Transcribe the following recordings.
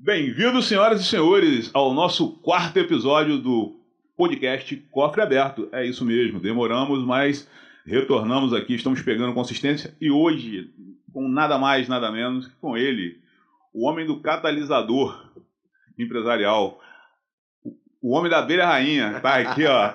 Bem-vindos, senhoras e senhores, ao nosso quarto episódio do podcast Cofre Aberto. É isso mesmo, demoramos, mas retornamos aqui, estamos pegando consistência e hoje, com nada mais, nada menos que com ele, o homem do catalisador empresarial, o homem da abelha rainha, tá aqui, ó.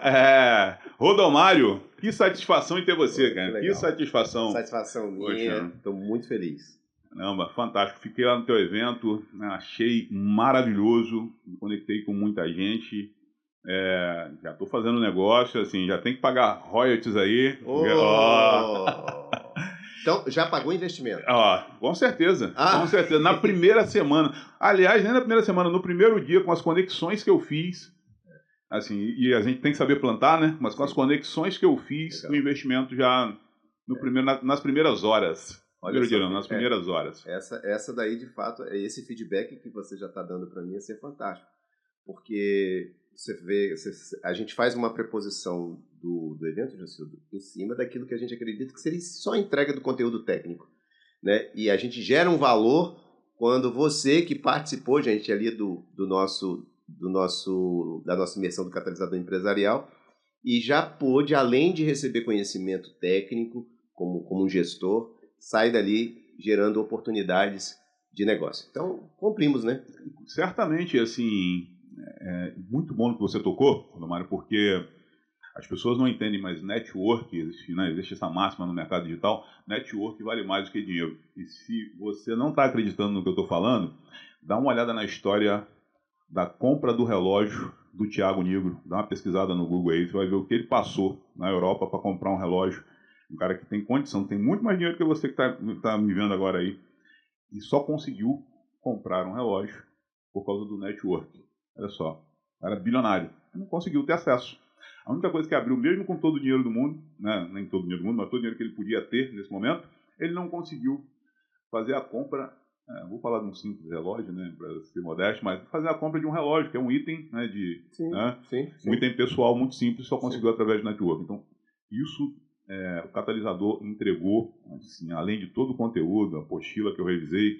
Rodomário, que satisfação em ter você, cara. Que satisfação. Satisfação minha, estou muito feliz. Caramba, fantástico. Fiquei lá no teu evento, né, achei maravilhoso, me conectei com muita gente. Já estou fazendo negócio, assim, já tem que pagar royalties aí. Então, já pagou o investimento? Com certeza, com certeza. Na primeira semana, aliás, nem na primeira semana, no primeiro dia, com as conexões que eu fiz, assim, e a gente tem que saber plantar, né? Mas com as conexões que eu fiz, legal, o investimento já nas primeiras horas. Nas primeiras horas. Essa daí, de fato, esse feedback que você já está dando para mim ia ser fantástico. Porque você vê, a gente faz uma preposição do evento, Jacildo, em cima daquilo que a gente acredita que seria só a entrega do conteúdo técnico, né? E a gente gera um valor quando você que participou, gente, ali da nossa imersão do catalisador empresarial e já pôde, além de receber conhecimento técnico como um gestor, sai dali gerando oportunidades de negócio. Então, cumprimos, né? Certamente, assim, é muito bom que você tocou, Rodomário, porque as pessoas não entendem, mas network, existe essa máxima no mercado digital, network vale mais do que dinheiro. E se você não está acreditando no que eu estou falando, dá uma olhada na história da compra do relógio do Thiago Nigro, dá uma pesquisada no Google aí, você vai ver o que ele passou na Europa para comprar um relógio. Um cara que tem condição, tem muito mais dinheiro que você que está me vendo agora aí, e só conseguiu comprar um relógio por causa do network. Olha só, era bilionário, não conseguiu ter acesso. A única coisa que abriu, mesmo com todo o dinheiro do mundo, né, nem todo o dinheiro do mundo, mas todo o dinheiro que ele podia ter nesse momento, ele não conseguiu fazer a compra, vou falar de um simples relógio, né, para ser modesto, mas fazer a compra de um relógio, que é um item, né, um item pessoal muito simples, só conseguiu através do network. Então, isso o catalisador entregou, assim, além de todo o conteúdo, a apostila que eu revisei,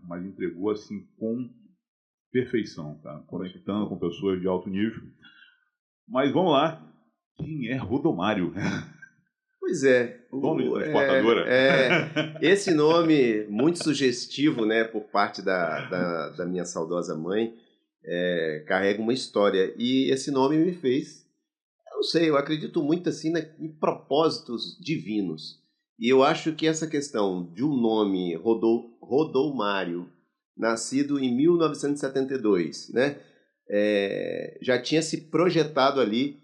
mas entregou assim com perfeição, tá? Conectando com pessoas de alto nível. Mas vamos lá, quem é Rodomário? Pois é. Dono de transportadora? Esse nome muito sugestivo, né, por parte da minha saudosa mãe, carrega uma história. E esse nome me fez, não sei, eu acredito muito assim em propósitos divinos. E eu acho que essa questão de um nome, Rodomário, nascido em 1972, né, já tinha se projetado ali.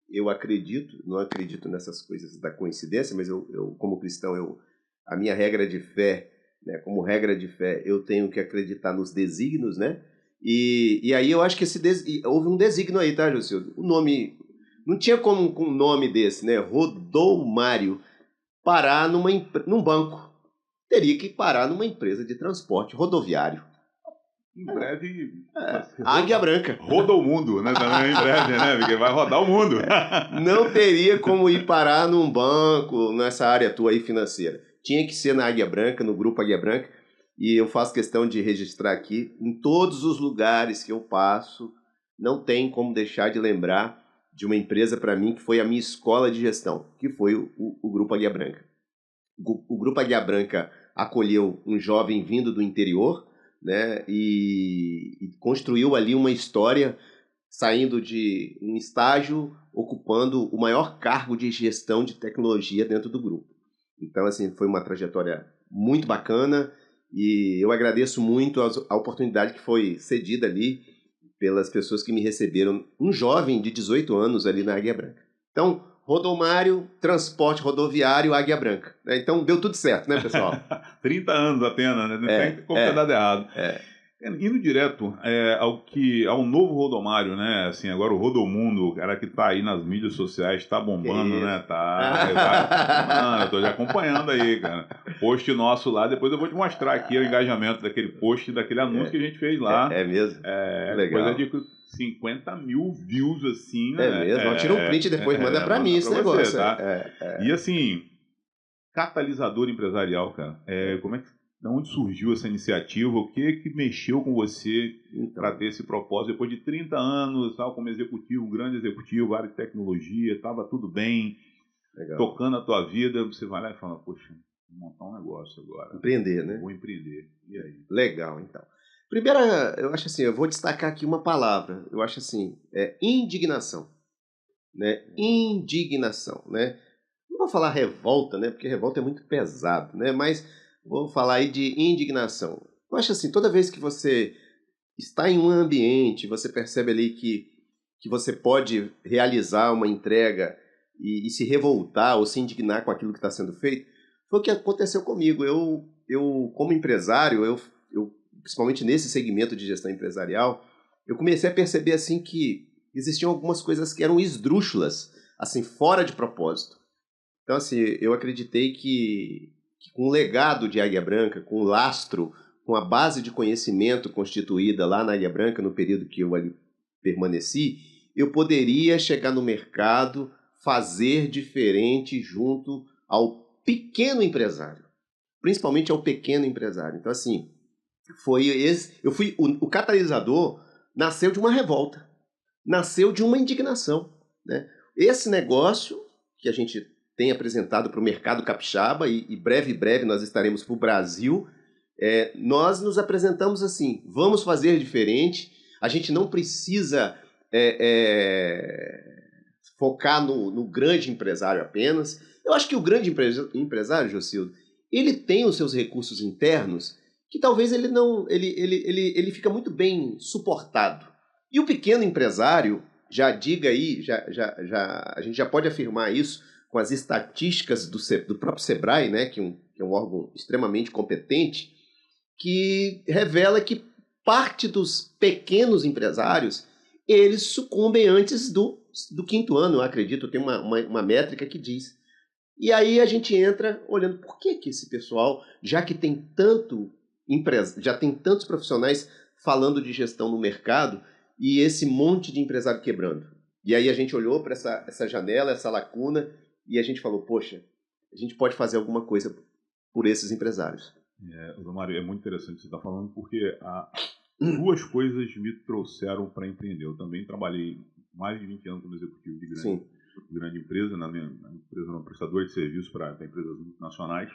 Eu acredito, não acredito nessas coisas da coincidência, mas eu como cristão, a minha regra de fé, né, como regra de fé, eu tenho que acreditar nos desígnios, né? E aí eu acho que houve um desígnio aí, tá, Júlio? O nome... Não tinha como com um nome desse, né? Rodomário, parar num banco. Teria que parar numa empresa de transporte rodoviário. Em breve... Águia Branca. Roda o mundo, né? Também em breve, né? Porque vai rodar o mundo. Não teria como ir parar num banco, nessa área tua aí financeira. Tinha que ser na Águia Branca, no Grupo Águia Branca. E eu faço questão de registrar aqui, em todos os lugares que eu passo, não tem como deixar de lembrar de uma empresa para mim que foi a minha escola de gestão, que foi o Grupo Águia Branca. O Grupo Águia Branca acolheu um jovem vindo do interior, né, e construiu ali uma história, saindo de um estágio, ocupando o maior cargo de gestão de tecnologia dentro do grupo. Então, assim, foi uma trajetória muito bacana e eu agradeço muito a oportunidade que foi cedida ali pelas pessoas que me receberam, um jovem de 18 anos ali na Águia Branca. Então, Rodomário, transporte rodoviário, Águia Branca. Então, deu tudo certo, né, pessoal? 30 anos apenas, né? Não tem como ter dado errado. Indo direto ao novo Rodomário, né? Assim, agora o Rodomundo, o cara que tá aí nas mídias sociais, tá bombando, né? Eu tô já acompanhando aí, cara. Post nosso lá, depois eu vou te mostrar aqui o engajamento daquele post, daquele anúncio que a gente fez lá. É mesmo? Legal. Coisa de 50 mil views, assim, né? É mesmo? Tira um print depois, manda pra mim esse negócio. Tá? E assim, catalisador empresarial, cara. Como é que... De onde surgiu essa iniciativa? O que mexeu com você Então, para ter esse propósito? Depois de 30 anos, tal, como executivo, um grande executivo, área de tecnologia, estava tudo bem, legal. tocando a tua vida, você vai lá e fala, poxa, vou montar um negócio agora. Empreender, né? Vou empreender. E aí? Legal, então. Primeira, eu acho assim, eu vou destacar aqui uma palavra. Eu acho assim, indignação, né? Indignação, né? Não vou falar revolta, né? Porque revolta é muito pesado, né? Mas vou falar aí de indignação. Eu acho assim, toda vez que você está em um ambiente, você percebe ali que você pode realizar uma entrega e se revoltar ou se indignar com aquilo que está sendo feito, foi o que aconteceu comigo. Eu como empresário, principalmente nesse segmento de gestão empresarial, eu comecei a perceber assim que existiam algumas coisas que eram esdrúxulas, assim, fora de propósito. Então, assim, eu acreditei que com o legado de Águia Branca, com o lastro, com a base de conhecimento constituída lá na Águia Branca, no período que eu ali permaneci, eu poderia chegar no mercado, fazer diferente junto ao pequeno empresário, principalmente ao pequeno empresário. Então, assim, o catalisador nasceu de uma revolta, nasceu de uma indignação, né? Esse negócio que a gente tem apresentado para o mercado capixaba e breve nós estaremos para o Brasil, nós nos apresentamos assim, vamos fazer diferente, a gente não precisa focar no grande empresário apenas. Eu acho que o grande empresário, Jocildo, ele tem os seus recursos internos que talvez ele fica muito bem suportado. E o pequeno empresário, já diga aí, a gente já pode afirmar isso com as estatísticas do próprio Sebrae, né, que é um órgão extremamente competente, que revela que parte dos pequenos empresários, eles sucumbem antes do 5º ano, eu acredito, tem uma métrica que diz. E aí a gente entra olhando por que esse pessoal, já que tem já tem tantos profissionais falando de gestão no mercado e esse monte de empresário quebrando. E aí a gente olhou para essa janela, essa lacuna, e a gente falou, poxa, a gente pode fazer alguma coisa por esses empresários. Mário, é muito interessante o que você está falando, porque duas coisas me trouxeram para empreender. Eu também trabalhei mais de 20 anos como executivo de grande empresa, na minha empresa era um prestador de serviço para empresas multinacionais.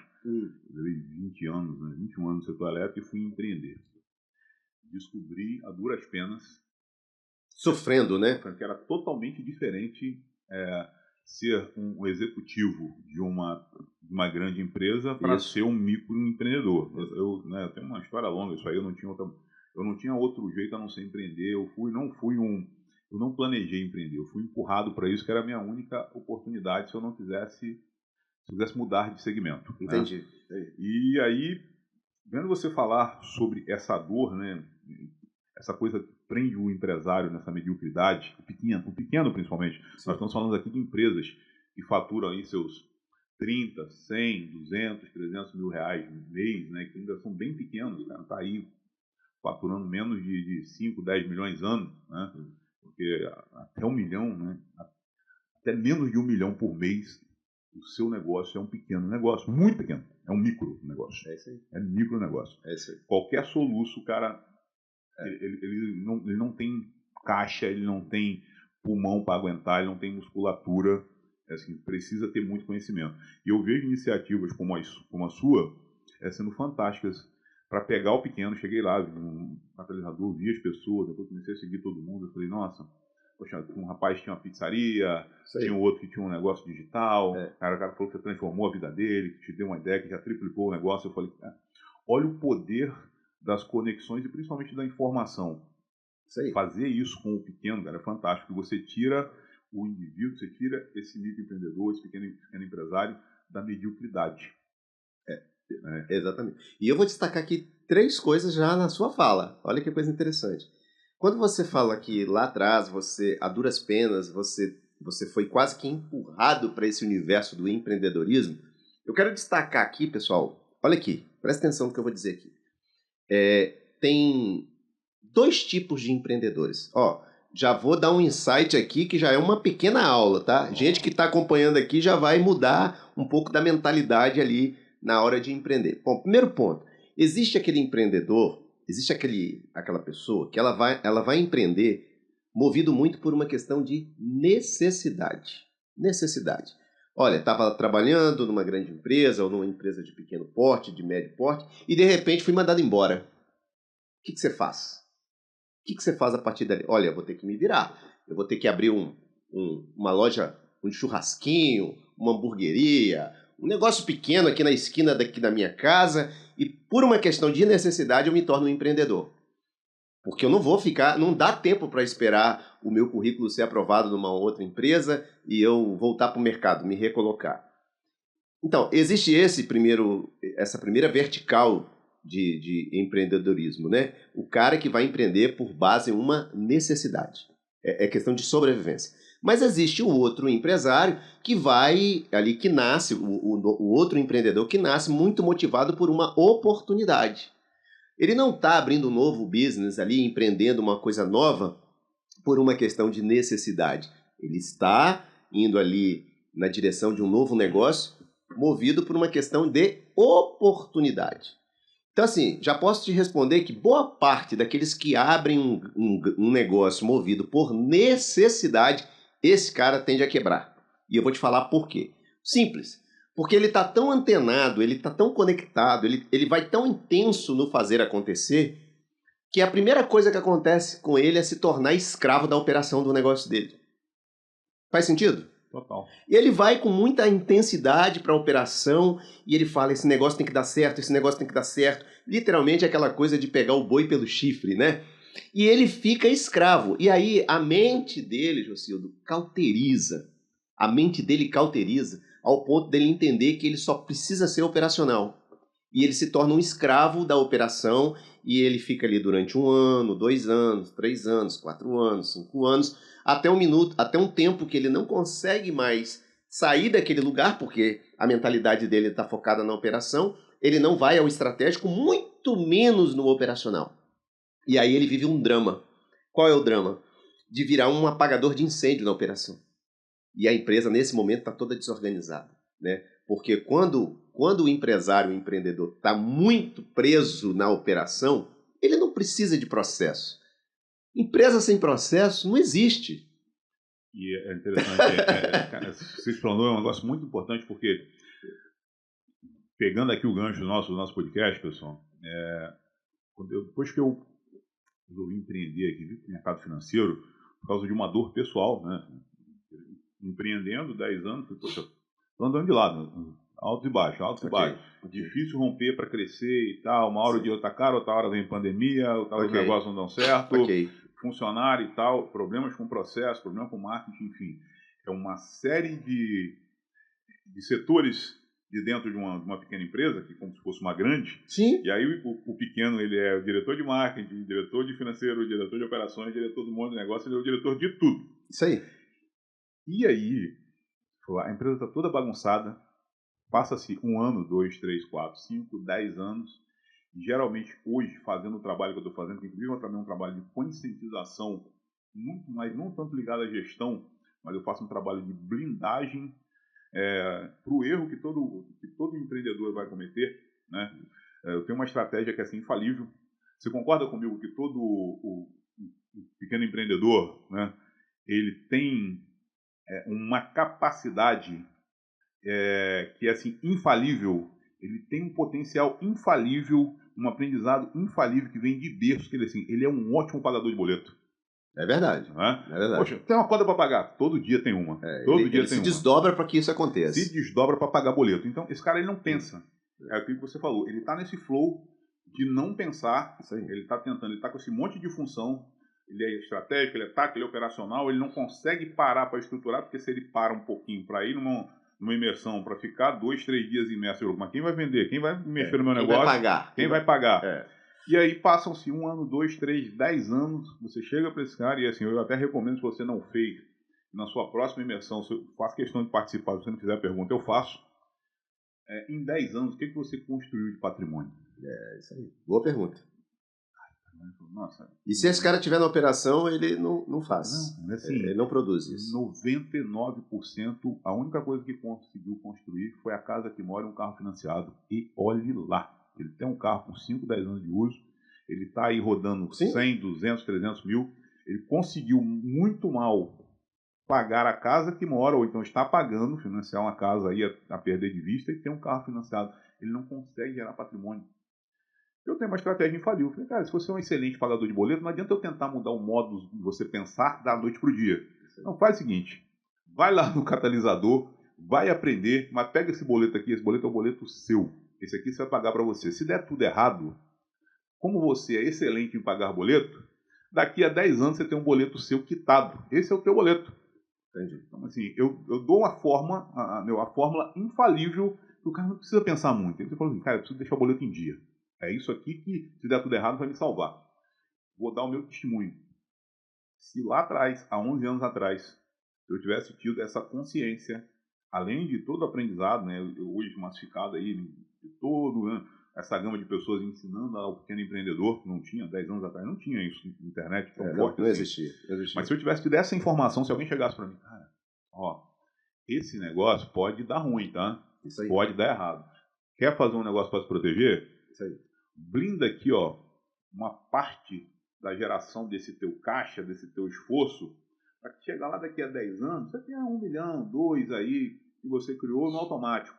Levei 20 anos, né, 21 anos no setor elétrico e fui empreender. Descobri a duras penas, sofrendo, né? Que era totalmente diferente ser um executivo de uma grande empresa para ser um microempreendedor. Eu tenho uma história longa, isso aí eu não tinha outro jeito a não ser empreender. Eu não planejei empreender, eu fui empurrado para isso, que era a minha única oportunidade se eu quisesse mudar de segmento. Entendi. Né? E aí, vendo você falar sobre essa dor, né, essa coisa que prende o empresário nessa mediocridade, o pequeno principalmente. Sim. Nós estamos falando aqui de empresas que faturam aí seus 30, 100, 200, 300 mil reais no mês, né, que ainda são bem pequenos, cara, tá aí faturando menos de 5, 10 milhões ano, né, porque até 1 milhão, né, até menos de 1 milhão por mês, o seu negócio é um pequeno negócio, muito pequeno, é um micro negócio. É isso aí. É micro negócio. É isso aí. Qualquer soluço, o cara, ele não tem caixa, ele não tem pulmão para aguentar, ele não tem musculatura, assim, precisa ter muito conhecimento. E eu vejo iniciativas como a sua sendo fantásticas para pegar o pequeno. Cheguei lá, vi um catalisador, vi as pessoas, depois comecei a seguir todo mundo, eu falei, nossa, poxa, um rapaz tinha uma pizzaria, tinha um outro que tinha um negócio digital, o cara falou que você transformou a vida dele, que te deu uma ideia, que já triplicou o negócio. Eu falei, olha o poder das conexões e principalmente da informação. Fazer isso com o pequeno, cara, é fantástico. Você tira o indivíduo, você tira esse microempreendedor, esse pequeno empresário da mediocridade. Exatamente. E eu vou destacar aqui 3 coisas já na sua fala. Olha que coisa interessante. Quando você fala que lá atrás, você, a duras penas, você foi quase que empurrado para esse universo do empreendedorismo, eu quero destacar aqui, pessoal, olha aqui, presta atenção no que eu vou dizer aqui. Tem 2 tipos de empreendedores. Já vou dar um insight aqui que já é uma pequena aula, tá? Gente que está acompanhando aqui já vai mudar um pouco da mentalidade ali na hora de empreender. Bom, primeiro ponto. Existe aquele empreendedor, existe aquela pessoa que ela vai empreender movido muito por uma questão de necessidade. Necessidade. Olha, estava trabalhando numa grande empresa ou numa empresa de pequeno porte, de médio porte, e de repente fui mandado embora. O que você faz? O que você faz a partir dali? Olha, eu vou ter que me virar. Eu vou ter que abrir uma loja, um churrasquinho, uma hamburgueria, um negócio pequeno aqui na esquina daqui da minha casa, e por uma questão de necessidade eu me torno um empreendedor. Porque eu não vou ficar, não dá tempo para esperar o meu currículo ser aprovado numa outra empresa e eu voltar para o mercado, me recolocar. Então, existe essa primeira vertical de empreendedorismo, né? O cara que vai empreender por base em uma necessidade. É questão de sobrevivência. Mas existe o outro empresário que nasce, o outro empreendedor que nasce muito motivado por uma oportunidade. Ele não está abrindo um novo business ali, empreendendo uma coisa nova por uma questão de necessidade. Ele está indo ali na direção de um novo negócio movido por uma questão de oportunidade. Então, assim, já posso te responder que boa parte daqueles que abrem um negócio movido por necessidade, esse cara tende a quebrar. E eu vou te falar por quê. Simples. Porque ele está tão antenado, ele está tão conectado, ele vai tão intenso no fazer acontecer, que a primeira coisa que acontece com ele é se tornar escravo da operação do negócio dele. Faz sentido? Total. E ele vai com muita intensidade para a operação e ele fala, esse negócio tem que dar certo, esse negócio tem que dar certo. Literalmente aquela coisa de pegar o boi pelo chifre, né? E ele fica escravo. E aí a mente dele, Jocildo, cauteriza. A mente dele cauteriza ao ponto dele entender que ele só precisa ser operacional. E ele se torna um escravo da operação e ele fica ali durante 1 ano, 2 anos, 3 anos, 4 anos, 5 anos, até um tempo que ele não consegue mais sair daquele lugar, porque a mentalidade dele está focada na operação, ele não vai ao estratégico, muito menos no operacional. E aí ele vive um drama. Qual é o drama? De virar um apagador de incêndio na operação. E a empresa, nesse momento, está toda desorganizada, né? Porque quando o empresário, o empreendedor, está muito preso na operação, ele não precisa de processo. Empresa sem processo não existe. E é interessante, cara, vocês falando é um negócio muito importante, porque, pegando aqui o gancho do nosso podcast, pessoal, depois que eu resolvi empreender aqui no mercado financeiro, por causa de uma dor pessoal, né? Empreendendo 10 anos, poxa, tô andando de lado, alto e baixo, alto e baixo. Difícil romper para crescer e tal. Uma hora o dinheiro tá caro, outra hora vem pandemia, outra hora os negócios não dão certo, funcionário e tal, problemas com processo, problemas com marketing, enfim. É uma série de setores de dentro de uma pequena empresa, que como se fosse uma grande. Sim. E aí o pequeno, ele é o diretor de marketing, diretor de financeiro, diretor de operações, diretor do monte de negócio, ele é o diretor de tudo. Isso aí. E aí, a empresa está toda bagunçada, passa-se 1 ano, 2, 3, 4, 5, 10 anos, e geralmente hoje, fazendo o trabalho que eu estou fazendo, que inclusive eu também um trabalho de conscientização, muito mais, não tanto ligado à gestão, mas eu faço um trabalho de blindagem para o erro que todo empreendedor vai cometer, né? Eu tenho uma estratégia que é assim, infalível. Você concorda comigo que todo o pequeno empreendedor, né, ele tem uma capacidade que é assim, infalível, ele tem um potencial infalível, um aprendizado infalível que vem de berço, que ele é um ótimo pagador de boleto. É verdade. Né? É verdade. Poxa, tem uma conta para pagar? Todo dia tem uma. Ele se desdobra para que isso aconteça. Se desdobra para pagar boleto. Então, esse cara ele não pensa. É o que você falou. Ele está nesse flow de não pensar. Ele está tentando, ele está com esse monte de função. Ele é estratégico, ele é tático, ele é operacional. Ele não consegue parar para estruturar, porque se ele para um pouquinho para ir numa imersão, para ficar 2, 3 dias imerso, mas quem vai vender? Quem vai mexer no meu negócio? Quem vai pagar? Quem vai pagar? E aí passam-se 1 ano, 2, 3, 10 anos, você chega para esse cara e assim, eu até recomendo, se você não fez, na sua próxima imersão, se eu faço questão de participar, se você não fizer a pergunta, eu faço. Em 10 anos, o que você construiu de patrimônio? Isso aí. Boa pergunta. Nossa. E se esse cara estiver na operação, ele não faz. Não, assim, ele não produz isso. 99%, a única coisa que conseguiu construir foi a casa que mora e um carro financiado. E olhe lá. Ele tem um carro com 5, 10 anos de uso, ele está aí rodando Sim. 100, 200, 300 mil, ele conseguiu muito mal pagar a casa que mora, ou então está pagando, financiar uma casa aí a perder de vista, e tem um carro financiado. Ele não consegue gerar patrimônio. Eu tenho uma estratégia infalível. Eu falei, cara, se você é um excelente pagador de boleto, não adianta eu tentar mudar o modo de você pensar da noite para o dia. Não, faz o seguinte, vai lá no catalisador, vai aprender, mas pega esse boleto aqui, esse boleto é o boleto seu. Esse aqui você vai pagar para você. Se der tudo errado, como você é excelente em pagar boleto, daqui a 10 anos você tem um boleto seu quitado. Esse é o teu boleto. Entendi. Então, assim, eu dou uma forma, a fórmula infalível, que o cara não precisa pensar muito. Ele fala assim, cara, eu preciso deixar o boleto em dia. É isso aqui que, se der tudo errado, vai me salvar. Vou dar o meu testemunho. Se lá atrás, há 11 anos atrás, eu tivesse tido essa consciência, além de todo o aprendizado, né, hoje massificado aí, de todo, né, essa gama de pessoas ensinando ao pequeno empreendedor, que não tinha, 10 anos atrás, não tinha isso na internet tão forte. Não existia. Mas se eu tivesse tido essa informação, se alguém chegasse para mim, cara, ó, esse negócio pode dar ruim, tá? Isso aí. Pode dar errado. Quer fazer um negócio para se proteger? Isso aí. Blinda aqui, ó, uma parte da geração desse teu caixa, desse teu esforço, para que chegar lá daqui a 10 anos, você tenha 1 milhão, 2 aí, que você criou no automático.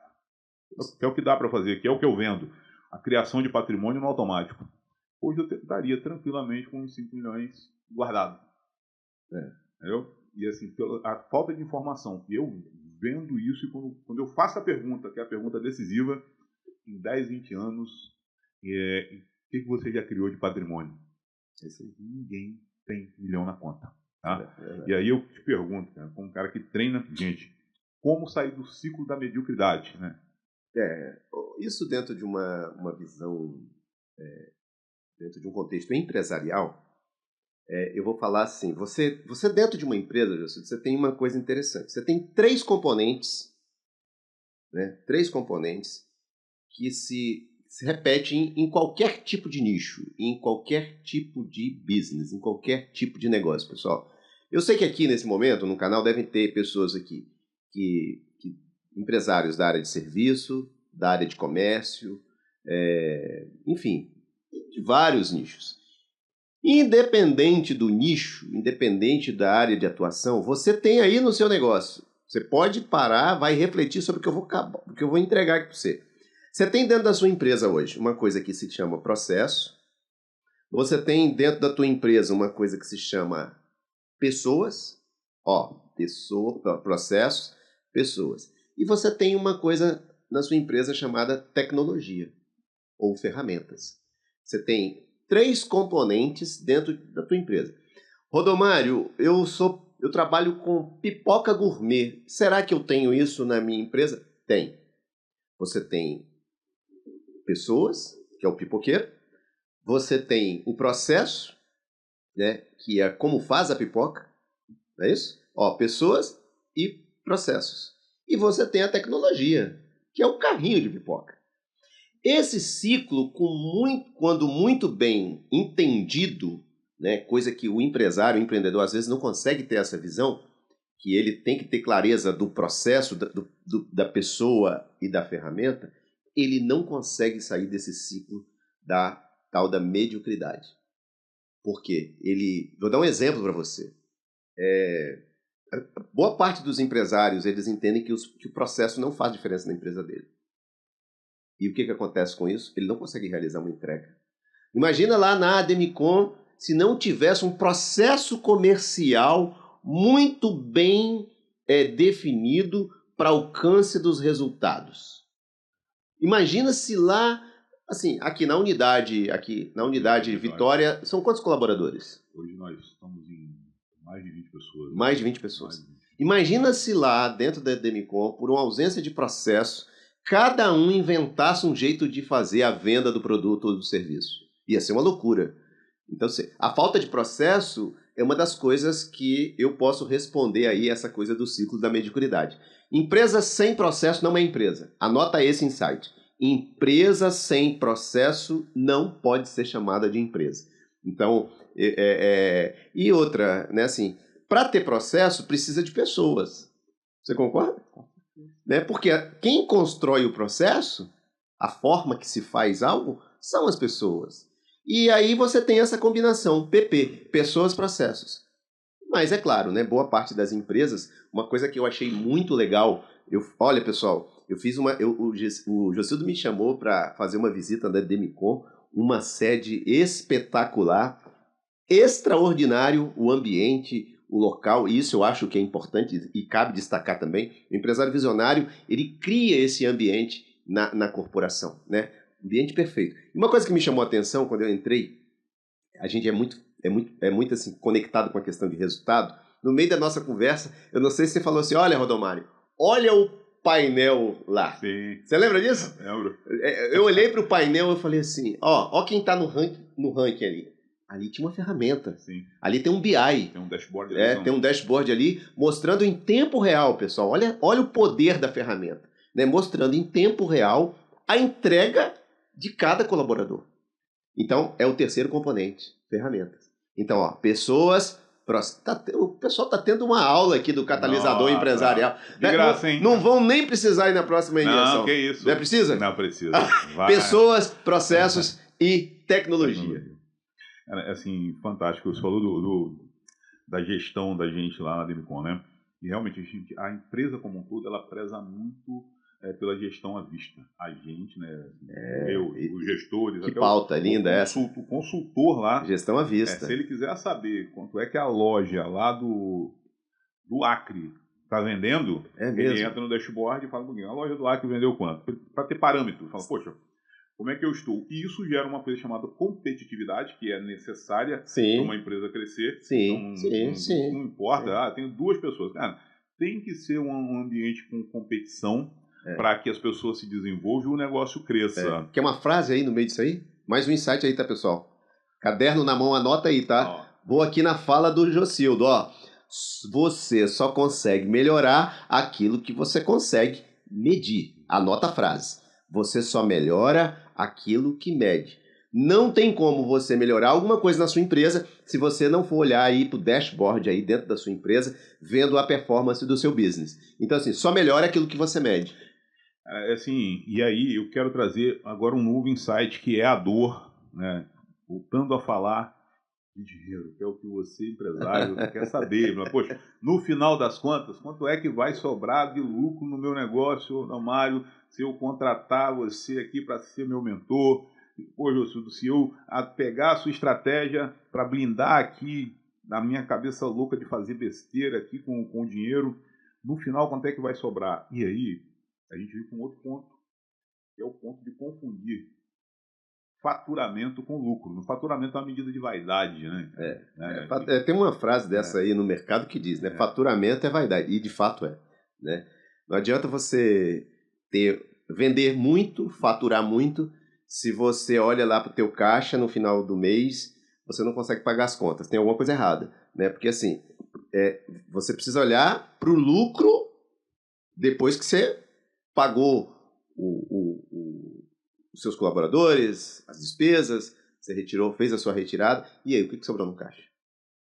É o que dá para fazer aqui, é o que eu vendo. A criação de patrimônio no automático. Hoje eu estaria tranquilamente com uns 5 milhões guardados. Entendeu? E assim, a falta de informação, eu vendo isso, e quando eu faço a pergunta, que é a pergunta decisiva, em 10, 20 anos, o que você já criou de patrimônio? Ninguém tem 1 milhão na conta. Tá? E aí eu te pergunto, cara, como um cara que treina gente, como sair do ciclo da mediocridade, né? Isso dentro de uma visão, dentro de um contexto empresarial, eu vou falar assim, você dentro de uma empresa, você tem uma coisa interessante, você tem 3 componentes, né, 3 componentes que se repetem em qualquer tipo de nicho, em qualquer tipo de business, em qualquer tipo de negócio, pessoal. Eu sei que aqui nesse momento, no canal, devem ter pessoas aqui que empresários da área de serviço, da área de comércio, enfim, de vários nichos. Independente do nicho, independente da área de atuação, você tem aí no seu negócio. Você pode parar, vai refletir sobre o que eu vou entregar aqui para você. Você tem dentro da sua empresa hoje uma coisa que se chama processo. Você tem dentro da tua empresa uma coisa que se chama pessoas. Processos, pessoas. E você tem uma coisa na sua empresa chamada tecnologia ou ferramentas. Você tem 3 componentes dentro da tua empresa. Rodomário, eu trabalho com pipoca gourmet. Será que eu tenho isso na minha empresa? Tem. Você tem pessoas, que é o pipoqueiro. Você tem o processo, né, que é como faz a pipoca. Não é isso? Pessoas e processos. E você tem a tecnologia, que é o carrinho de pipoca. Esse ciclo, quando muito bem entendido, né, coisa que o empresário, o empreendedor, às vezes não consegue ter essa visão, que ele tem que ter clareza do processo, da pessoa e da ferramenta, ele não consegue sair desse ciclo da tal da mediocridade. Por quê? Vou dar um exemplo para você. Boa parte dos empresários, eles entendem que o processo não faz diferença na empresa dele. E o que acontece com isso? Ele não consegue realizar uma entrega. Imagina lá na Ademicon, se não tivesse um processo comercial muito bem definido para alcance dos resultados. Imagina se lá, assim, aqui na unidade Vitória, são quantos colaboradores? Hoje nós estamos em mais de 20 pessoas. Mais de 20 pessoas. Imagina se lá, dentro da Ademicon, por uma ausência de processo, cada um inventasse um jeito de fazer a venda do produto ou do serviço. Ia ser uma loucura. Então, a falta de processo é uma das coisas que eu posso responder aí essa coisa do ciclo da mediocridade. Empresa sem processo não é empresa. Anota esse insight. Empresa sem processo não pode ser chamada de empresa. Então, e outra, né, assim, para ter processo precisa de pessoas. Você concorda? Né? Porque quem constrói o processo, A forma que se faz algo são as pessoas. E aí você tem essa combinação, PP, pessoas, processos. Mas é claro, né, boa parte das empresas, uma coisa que eu achei muito legal, olha pessoal, eu fiz o Jocildo me chamou para fazer uma visita da Demicon, uma sede espetacular, extraordinário o ambiente, o local, e isso eu acho que é importante e cabe destacar também. O empresário visionário, ele cria esse ambiente na corporação, né? Ambiente perfeito. E uma coisa que me chamou a atenção quando eu entrei, a gente é muito assim, conectado com a questão de resultado. No meio da nossa conversa, eu não sei se você falou assim, olha, Rodomário, olha o painel lá. Sim. Você lembra disso? Lembro. Eu olhei para o painel e falei assim, ó quem está no ranking ali. Ali tinha uma ferramenta. Sim. Ali tem um BI. Tem um dashboard ali. Tem um dashboard ali mostrando em tempo real, pessoal. Olha o poder da ferramenta. Né? Mostrando em tempo real a entrega de cada colaborador. Então, é o terceiro componente, ferramentas. Então, ó, pessoas... o pessoal está tendo uma aula aqui do catalisador empresarial. De graça, hein? Não vão nem precisar ir na próxima reunião. Não, que isso. Não precisa? Não precisa. Pessoas, processos e tecnologia. É assim, fantástico. Você falou da gestão da gente lá na Demicon, né? E realmente a empresa como um todo, ela preza muito pela gestão à vista. A gente, né? Os gestores. Que pauta linda essa. O consultor lá. Gestão à vista. Se ele quiser saber quanto é que a loja lá do Acre está vendendo, ele entra no dashboard e fala um pouquinho, a loja do Acre vendeu quanto? Para ter parâmetro. Fala, poxa, como é que eu estou? E isso gera uma coisa chamada competitividade, que é necessária para uma empresa crescer. Sim, então, não importa, tenho 2 pessoas. Cara, tem que ser um ambiente com competição para que as pessoas se desenvolvam e o negócio cresça. Quer uma frase aí no meio disso aí? Mais um insight aí, tá, pessoal? Caderno na mão, anota aí, tá? Vou aqui na fala do Jocildo, ó. Você só consegue melhorar aquilo que você consegue medir. Anota a frase. Você só melhora aquilo que mede. Não tem como você melhorar alguma coisa na sua empresa se você não for olhar aí pro dashboard aí dentro da sua empresa, vendo a performance do seu business. Então, assim, só melhora aquilo que você mede. Assim, e aí eu quero trazer agora um novo insight que é a dor, né? Voltando a falar de dinheiro, que é o que você, empresário, quer saber. Mas, poxa, no final das contas, quanto é que vai sobrar de lucro no meu negócio, Mário, se eu contratar você aqui para ser meu mentor? Poxa, se eu pegar a sua estratégia para blindar aqui na minha cabeça louca de fazer besteira aqui com o dinheiro, no final quanto é que vai sobrar? E aí, a gente vem com outro ponto, que é o ponto de confundir faturamento com lucro. No faturamento é uma medida de vaidade, né? Tem uma frase dessa aí no mercado que diz, né? Faturamento é vaidade. E de fato é. Né? Não adianta você vender muito, faturar muito, se você olha lá para o teu caixa no final do mês, você não consegue pagar as contas. Tem alguma coisa errada. Né? Porque assim, você precisa olhar para o lucro depois que você pagou os seus colaboradores, as despesas, você retirou, fez a sua retirada, e aí, o que sobrou no caixa?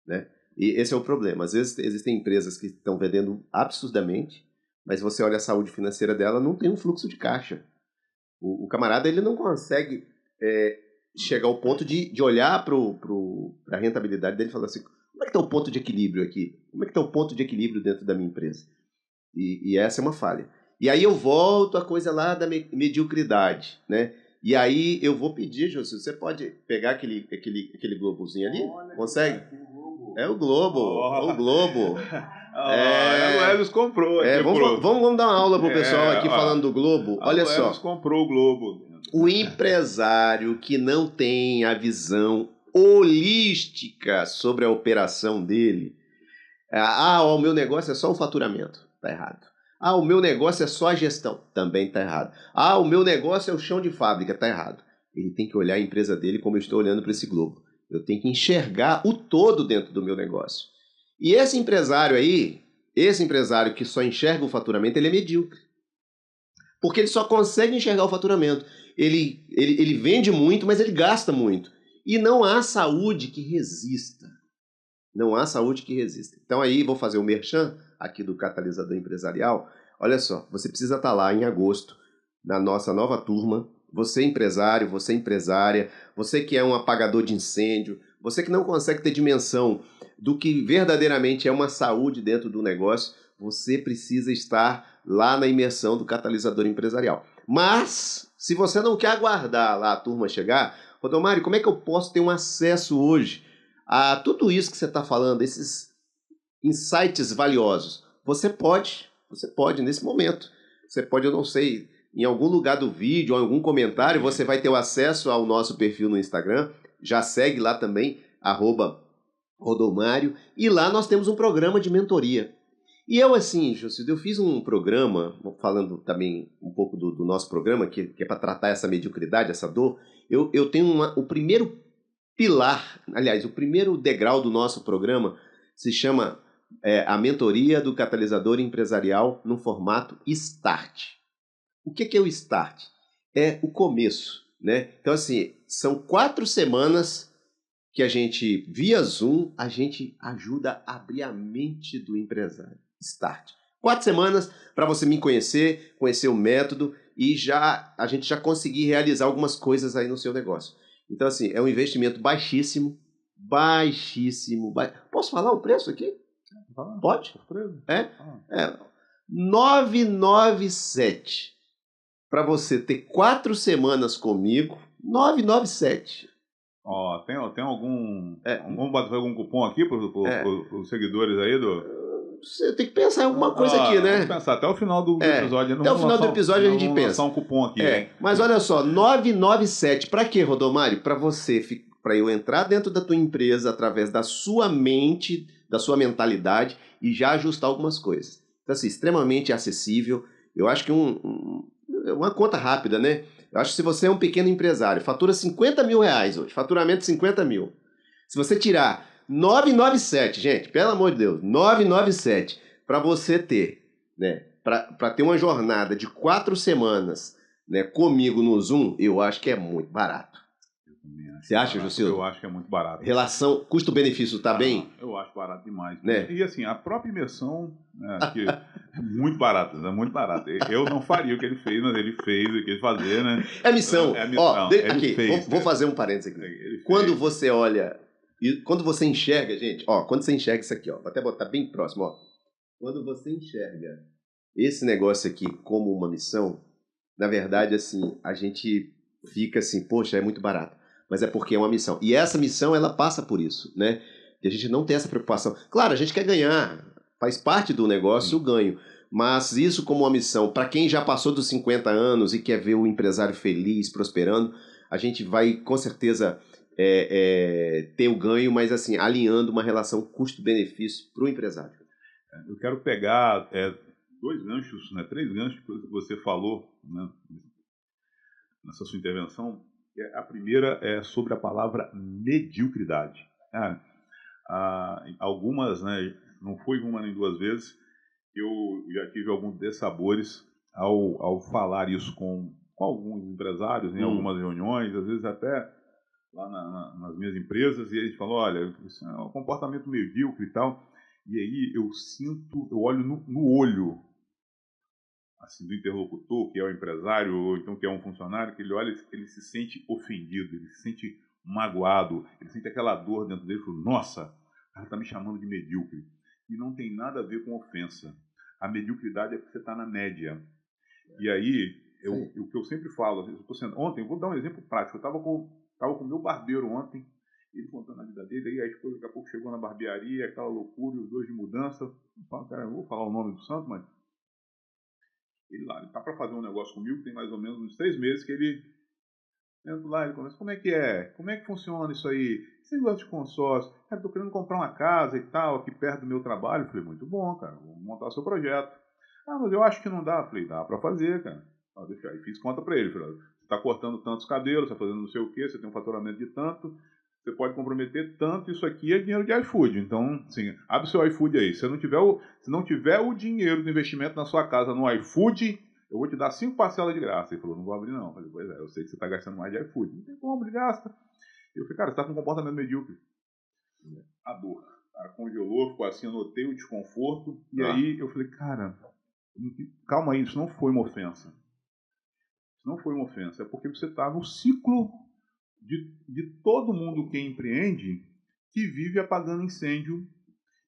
Né? E esse é o problema. Às vezes existem empresas que estão vendendo absurdamente, mas você olha a saúde financeira dela, não tem um fluxo de caixa. O camarada ele não consegue chegar ao ponto de olhar para a rentabilidade dele e falar assim, como é que está o ponto de equilíbrio aqui? Como é que está o ponto de equilíbrio dentro da minha empresa? E essa é uma falha. E aí eu volto à coisa lá da mediocridade, né? E aí eu vou pedir, José, você pode pegar aquele globozinho ali? Olha, consegue? É o Globo. O Globo. O Elis comprou. Vamos dar uma aula pro pessoal aqui falando do Globo. Olha só. O Elis comprou o Globo. O empresário que não tem a visão holística sobre a operação dele. O meu negócio é só o faturamento. Tá errado. O meu negócio é só a gestão. Também está errado. O meu negócio é o chão de fábrica. Está errado. Ele tem que olhar a empresa dele como eu estou olhando para esse globo. Eu tenho que enxergar o todo dentro do meu negócio. E esse empresário aí, que só enxerga o faturamento, ele é medíocre. Porque ele só consegue enxergar o faturamento. Ele vende muito, mas ele gasta muito. E não há saúde que resista. Não há saúde que resista. Então aí vou fazer o merchan aqui do Catalisador Empresarial. Olha só, você precisa estar lá em agosto, na nossa nova turma, você empresário, você empresária, você que é um apagador de incêndio, você que não consegue ter dimensão do que verdadeiramente é uma saúde dentro do negócio, você precisa estar lá na imersão do catalisador empresarial. Mas, se você não quer aguardar lá a turma chegar, Rodomário, como é que eu posso ter um acesso hoje a tudo isso que você está falando, esses insights valiosos? Você pode nesse momento. Você pode, eu não sei, em algum lugar do vídeo ou em algum comentário, você vai ter o acesso ao nosso perfil no Instagram. Já segue lá também, @Rodomário. E lá nós temos um programa de mentoria. E eu, assim, Jocildo, eu fiz um programa, falando também um pouco do nosso programa, que é para tratar essa mediocridade, essa dor. Eu tenho o primeiro pilar, aliás, o primeiro degrau do nosso programa se chama a mentoria do catalisador empresarial no formato START. O que é o START? É o começo, né? Então, assim, são 4 semanas que a gente, via Zoom, a gente ajuda a abrir a mente do empresário. START. 4 semanas para você me conhecer o método e a gente já conseguir realizar algumas coisas aí no seu negócio. Então, assim, é um investimento baixíssimo. Posso falar o preço aqui? Pode? É 997. Para você ter 4 semanas comigo, 997. Ó, tem algum... Vamos fazer algum cupom aqui para os seguidores aí do... Você tem que pensar em alguma coisa aqui, né? Vamos pensar até o final do episódio. Até o final do episódio a gente pensa. Vamos lançar um cupom aqui, hein? Mas olha só, 997. Para quê, Rodomário? Para eu entrar dentro da tua empresa através da sua mente, da sua mentalidade e já ajustar algumas coisas. Então, assim, extremamente acessível. Eu acho que uma conta rápida, né? Eu acho que se você é um pequeno empresário, fatura R$50 mil hoje, faturamento 50 mil. Se você tirar 997, gente, pelo amor de Deus, 997, para você ter, né, para ter uma jornada de 4 semanas, né, comigo no Zoom, eu acho que é muito barato. Você acha, Jocildo? Eu acho que é muito barato. Relação custo-benefício tá bem? Eu acho barato demais. Né? E assim, a própria imersão, né, que é muito barato, né? Muito barato. Eu não faria o que ele fez, mas ele fez o que ele fazer, né? É missão. É a missão. Aqui, vou fazer um parênteses aqui. Quando você olha, e quando você enxerga, gente, quando você enxerga isso aqui, vou até botar bem próximo, quando você enxerga esse negócio aqui como uma missão, na verdade, assim, a gente fica assim, poxa, é muito barato. Mas é porque é uma missão. E essa missão, ela passa por isso, né? E a gente não tem essa preocupação. Claro, a gente quer ganhar, faz parte do negócio o ganho. Mas isso como uma missão, para quem já passou dos 50 anos e quer ver o empresário feliz, prosperando, a gente vai, com certeza, ter o ganho, mas assim, alinhando uma relação custo-benefício para o empresário. Eu quero pegar 2 ganchos, né, 3 ganchos que você falou, né, nessa sua intervenção. A primeira é sobre a palavra mediocridade. Algumas, né, não foi uma nem 2 vezes, eu já tive alguns dessabores ao falar isso com alguns empresários em algumas reuniões, às vezes até lá nas minhas empresas, e eles falam, olha, isso é um comportamento medíocre e tal. E aí eu olho no olho assim, do interlocutor, que é o empresário, ou então que é um funcionário, que ele olha, ele se sente ofendido, ele se sente magoado, ele sente aquela dor dentro dele, fala, nossa, o cara está me chamando de medíocre. E não tem nada a ver com ofensa. A mediocridade é porque você está na média. E aí, o que eu sempre falo, ontem, eu vou dar um exemplo prático, eu estava com o meu barbeiro ontem, ele contando a vida dele, aí a esposa daqui a pouco chegou na barbearia, aquela loucura, os 2 de mudança, eu falo, cara, eu vou falar o nome do santo, mas ele tá para fazer um negócio comigo, tem mais ou menos uns 6 meses que ele entra lá, ele começa, como é que funciona isso aí? Esse negócio de consórcio, cara, tô querendo comprar uma casa e tal, aqui perto do meu trabalho. Eu falei, muito bom, cara, vamos montar seu projeto. Mas eu acho que não dá. Eu falei, dá para fazer, cara. Deixa aí, fiz conta para ele, falei, você tá cortando tantos cabelos, tá fazendo não sei o que, você tem um faturamento de tanto, você pode comprometer tanto, isso aqui é dinheiro de iFood. Então, assim, abre o seu iFood aí. Se não tiver o dinheiro do investimento na sua casa no iFood, eu vou te dar 5 parcelas de graça. Ele falou, não vou abrir não. Eu falei, pois é, eu sei que você está gastando mais de iFood. Não tem como, ele gasta. Eu falei, cara, você está com um comportamento medíocre. A dor. O cara congelou, ficou assim, eu notei o desconforto. E aí eu falei, cara, calma aí, isso não foi uma ofensa. Não foi uma ofensa, é porque você está no ciclo de todo mundo que empreende, que vive apagando incêndio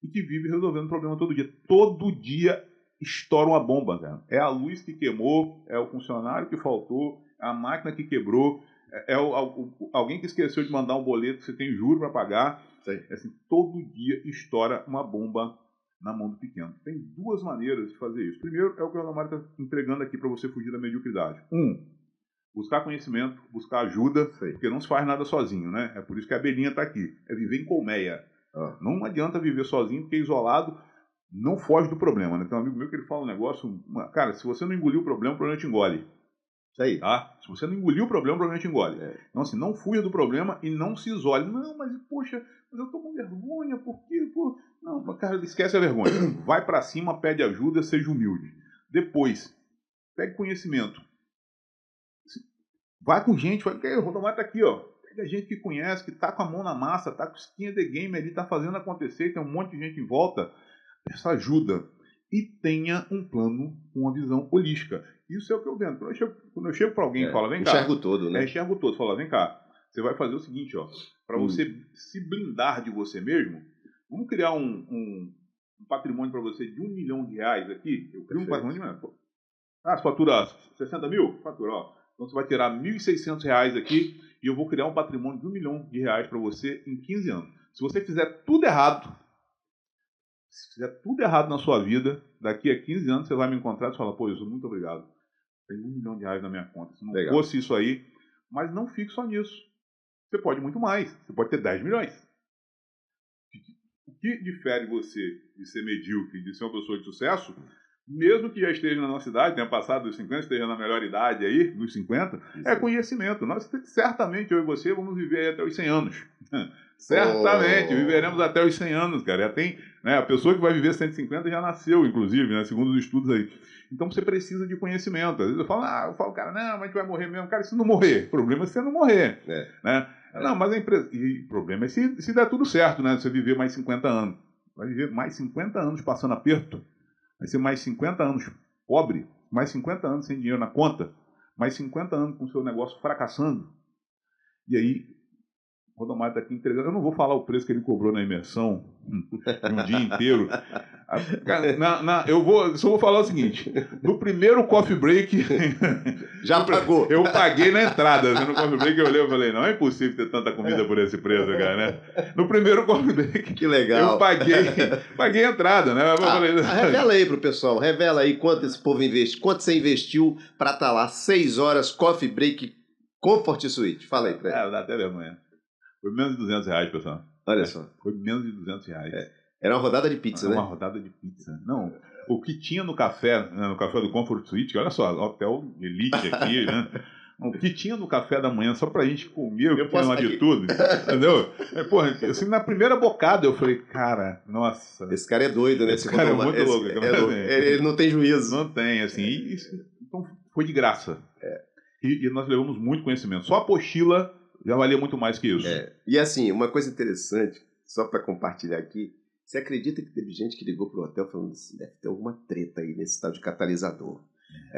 e que vive resolvendo problema todo dia. Todo dia estoura uma bomba, cara. É a luz que queimou, é o funcionário que faltou, é a máquina que quebrou, alguém que esqueceu de mandar um boleto, você tem juro para pagar. Assim, todo dia estoura uma bomba na mão do pequeno. Tem duas maneiras de fazer isso. Primeiro, é o que o Rodomário está entregando aqui para você fugir da mediocridade. Buscar conhecimento, buscar ajuda, porque não se faz nada sozinho, né? É por isso que a abelhinha está aqui. É viver em colmeia. Não adianta viver sozinho, porque isolado não foge do problema, né? Tem um amigo meu que ele fala um negócio... Cara, se você não engoliu o problema te engole. Isso aí. Tá? Se você não engoliu o problema te engole. Então, assim, não fuja do problema e não se isole. Não, mas, poxa, eu tô com vergonha, porque... Não, cara, esquece a vergonha. Vai para cima, pede ajuda, seja humilde. Depois, pegue conhecimento. Vai com gente, o Rodomário tá aqui, ó. Pega gente que conhece, que tá com a mão na massa, tá com skin in the game ali, tá fazendo acontecer, tem um monte de gente em volta. Peça ajuda. E tenha um plano com uma visão holística. Isso é o que eu vendo. Quando eu chego para alguém e falo, vem cá. Enxergo todo, né? Enxergo todo. Fala, vem cá. Você vai fazer o seguinte, ó. Para você se blindar de você mesmo, vamos criar um patrimônio para você de R$1 milhão aqui. Eu crio um patrimônio de... você fatura 60 mil? Fatura, ó. Então você vai tirar R$1.600 aqui e eu vou criar um patrimônio de R$1 milhão para você em 15 anos. Se você fizer tudo errado, na sua vida, daqui a 15 anos você vai me encontrar e falar, pô, Wilson, muito obrigado. Tem R$1 milhão na minha conta. Se não fosse isso aí, mas não fique só nisso. Você pode muito mais. Você pode ter 10 milhões. O que difere você de ser medíocre, de ser uma pessoa de sucesso, mesmo que já esteja na nossa idade, tenha passado dos 50, esteja na melhor idade aí, dos 50, é conhecimento. Nós, certamente, eu e você, vamos viver aí até os 100 anos. Certamente, viveremos até os 100 anos, cara. Já tem, né, a pessoa que vai viver 150 já nasceu, inclusive, né, segundo os estudos aí. Então você precisa de conhecimento. Às vezes eu falo, cara, não, mas a gente vai morrer mesmo. Cara, e se não morrer? O problema é você não morrer. Né? Não, mas a empresa... E o problema é se der tudo certo, né? Você viver mais 50 anos. Vai viver mais 50 anos passando aperto. Vai ser mais 50 anos pobre, mais 50 anos sem dinheiro na conta, mais 50 anos com o seu negócio fracassando. E aí, o Rodomário está aqui entregando. Eu não vou falar o preço que ele cobrou na imersão de um dia inteiro. Eu só vou falar o seguinte: no primeiro coffee break. Já pagou. Eu paguei na entrada. No coffee break eu olhei e falei: não é impossível ter tanta comida por esse preço, cara, né? No primeiro coffee break. Que legal. Eu paguei a entrada, né? Revela aí pro pessoal, revela aí quanto esse povo investiu, quanto você investiu para estar lá 6 horas coffee break Comfort Suite. Fala aí pra ele. Dá até vergonha. Foi menos de R$200, pessoal. Olha só. Foi menos de R$200. Era uma rodada de pizza, né? Uma rodada de pizza. Não, o que tinha no café, né, no café do Comfort Suite, olha só, hotel elite aqui, né? O que tinha no café da manhã só pra gente comer, o que tinha lá de tudo, entendeu? Porra, assim, na primeira bocada eu falei, cara, nossa. Esse cara é doido, né? Esse cara é muito louco. Ele não tem juízo. Não tem, assim. Então foi de graça. E nós levamos muito conhecimento. Só a apostila já valia muito mais que isso. E assim, uma coisa interessante, só para compartilhar aqui, você acredita que teve gente que ligou pro hotel falando assim, deve ter alguma treta aí nesse tal de catalisador.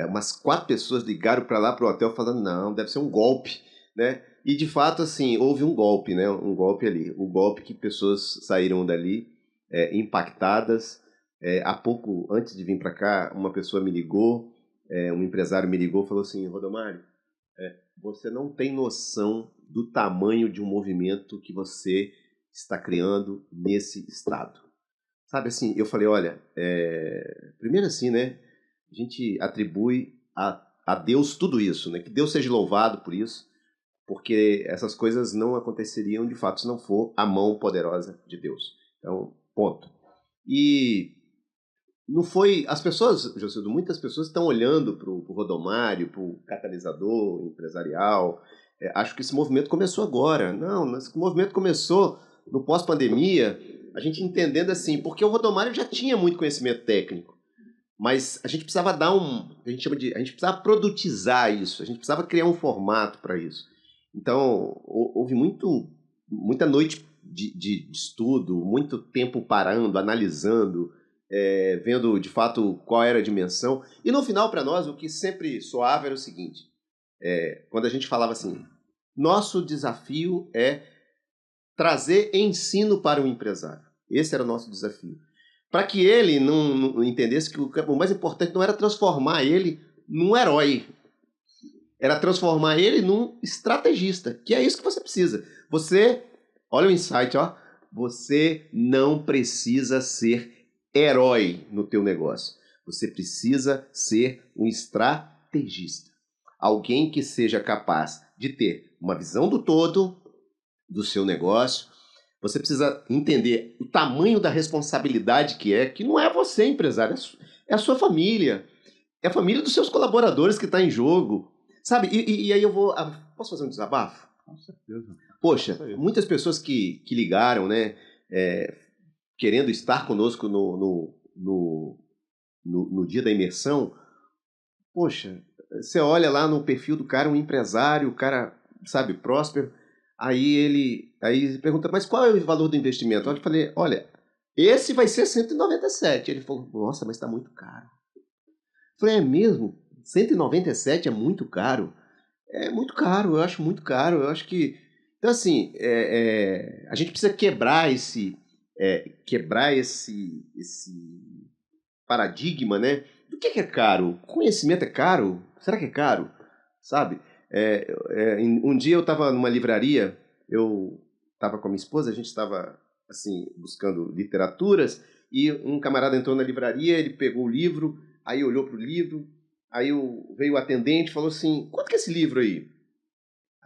Umas 4 pessoas ligaram para lá pro hotel falando, não, deve ser um golpe, né? E de fato, assim, houve um golpe, né? Um golpe ali. O golpe que pessoas saíram dali impactadas. Há pouco, antes de vir para cá, uma pessoa me ligou, um empresário me ligou e falou assim, Rodomário, você não tem noção do tamanho de um movimento que você está criando nesse estado. Sabe assim, eu falei, olha, primeiro assim, né, a gente atribui a Deus tudo isso, né, que Deus seja louvado por isso, porque essas coisas não aconteceriam de fato se não for a mão poderosa de Deus. Então, ponto. E não foi... As pessoas, José, muitas pessoas estão olhando para o Rodomário, para o catalisador empresarial. Acho que esse movimento começou agora. Não, esse movimento começou no pós-pandemia, a gente entendendo assim, porque o Rodomário já tinha muito conhecimento técnico, mas a gente precisava dar a gente precisava produtizar isso, a gente precisava criar um formato para isso. Então, houve muita noite de estudo, muito tempo parando, analisando, vendo de fato qual era a dimensão. E no final, para nós, o que sempre soava era o seguinte: quando a gente falava assim, nosso desafio é trazer ensino para o empresário. Esse era o nosso desafio. Para que ele não entendesse que o mais importante não era transformar ele num herói, era transformar ele num estrategista, que é isso que você precisa. Olha o insight, ó. Você não precisa ser herói no teu negócio. Você precisa ser um estrategista. Alguém que seja capaz de ter uma visão do todo do seu negócio. Você precisa entender o tamanho da responsabilidade que não é você, empresário, é a sua família. É a família dos seus colaboradores que está em jogo. Sabe? E aí eu vou... Posso fazer um desabafo? Com certeza. Poxa, muitas pessoas que ligaram, né? Querendo estar conosco no dia da imersão. Poxa, você olha lá no perfil do cara, um empresário, o cara, sabe, próspero. Aí pergunta, mas qual é o valor do investimento? Eu falei, olha, esse vai ser 197. Ele falou, nossa, mas está muito caro. Eu falei, é mesmo? 197 é muito caro? É muito caro, eu acho muito caro. Eu acho que... Então, assim, a gente precisa quebrar esse paradigma, né? Do que é caro? Conhecimento é caro? Será que é caro? Sabe? Um dia eu estava numa livraria, eu estava com a minha esposa, a gente estava assim, buscando literaturas, e um camarada entrou na livraria, ele pegou o livro, aí olhou para o livro, aí veio o atendente e falou assim, quanto que é esse livro aí?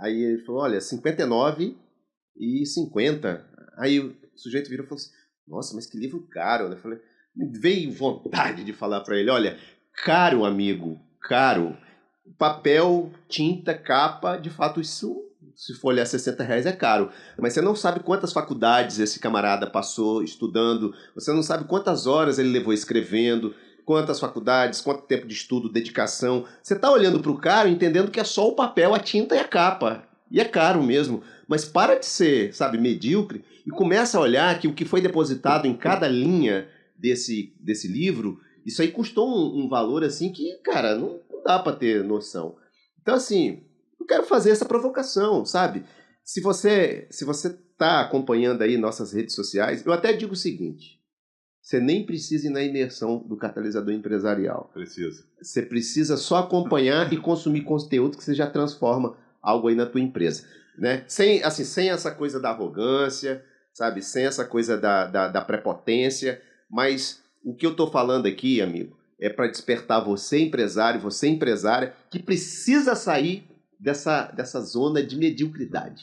Aí ele falou, olha, 59,50. Aí o sujeito virou e falou assim, nossa, mas que livro caro. Eu falei, me veio vontade de falar para ele, olha, caro amigo, caro. Papel, tinta, capa, de fato isso, se for olhar R$60 é caro. Mas você não sabe quantas faculdades esse camarada passou estudando, você não sabe quantas horas ele levou escrevendo, quantas faculdades, quanto tempo de estudo, dedicação. Você está olhando para o cara entendendo que é só o papel, a tinta e a capa. E é caro mesmo. Mas para de ser, sabe, medíocre e começa a olhar que o que foi depositado em cada linha desse livro, isso aí custou um valor assim que, cara, não dá para ter noção. Então, assim, eu quero fazer essa provocação, sabe? Se você está acompanhando aí nossas redes sociais, eu até digo o seguinte, você nem precisa ir na imersão do catalisador empresarial. Precisa. Você precisa só acompanhar e consumir conteúdo que você já transforma algo aí na tua empresa. Né? Sem essa coisa da arrogância, sabe? Sem essa coisa da prepotência. Mas o que eu estou falando aqui, amigo, é para despertar você, empresário, você, empresária, que precisa sair dessa zona de mediocridade.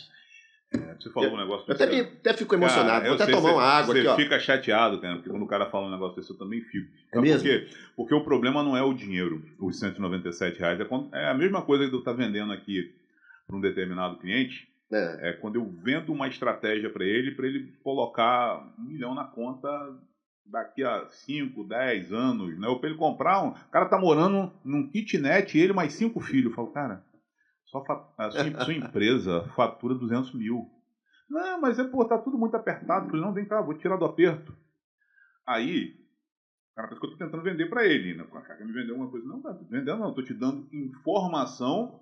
Você falou um negócio... Eu até fico emocionado, cara, vou até tomar uma água aqui, ó. Você fica chateado, cara, porque quando o cara fala um negócio desse, eu também fico. É mesmo? Porque o problema não é o dinheiro, os R$197. É a mesma coisa que eu estou vendendo aqui para um determinado cliente. É quando eu vendo uma estratégia para ele colocar R$1 milhão na conta daqui a 5, 10 anos, né? Ou para ele comprar o cara tá morando num kitnet, ele mais 5 filhos. Eu falo, cara, sua empresa fatura 200 mil. Não, mas tá tudo muito apertado. Eu falei, não, vem cá, vou tirar do aperto. Aí, o cara pensa que eu tô tentando vender para ele, né? O cara quer me vender alguma coisa. Não, cara, vendendo não, tô te dando informação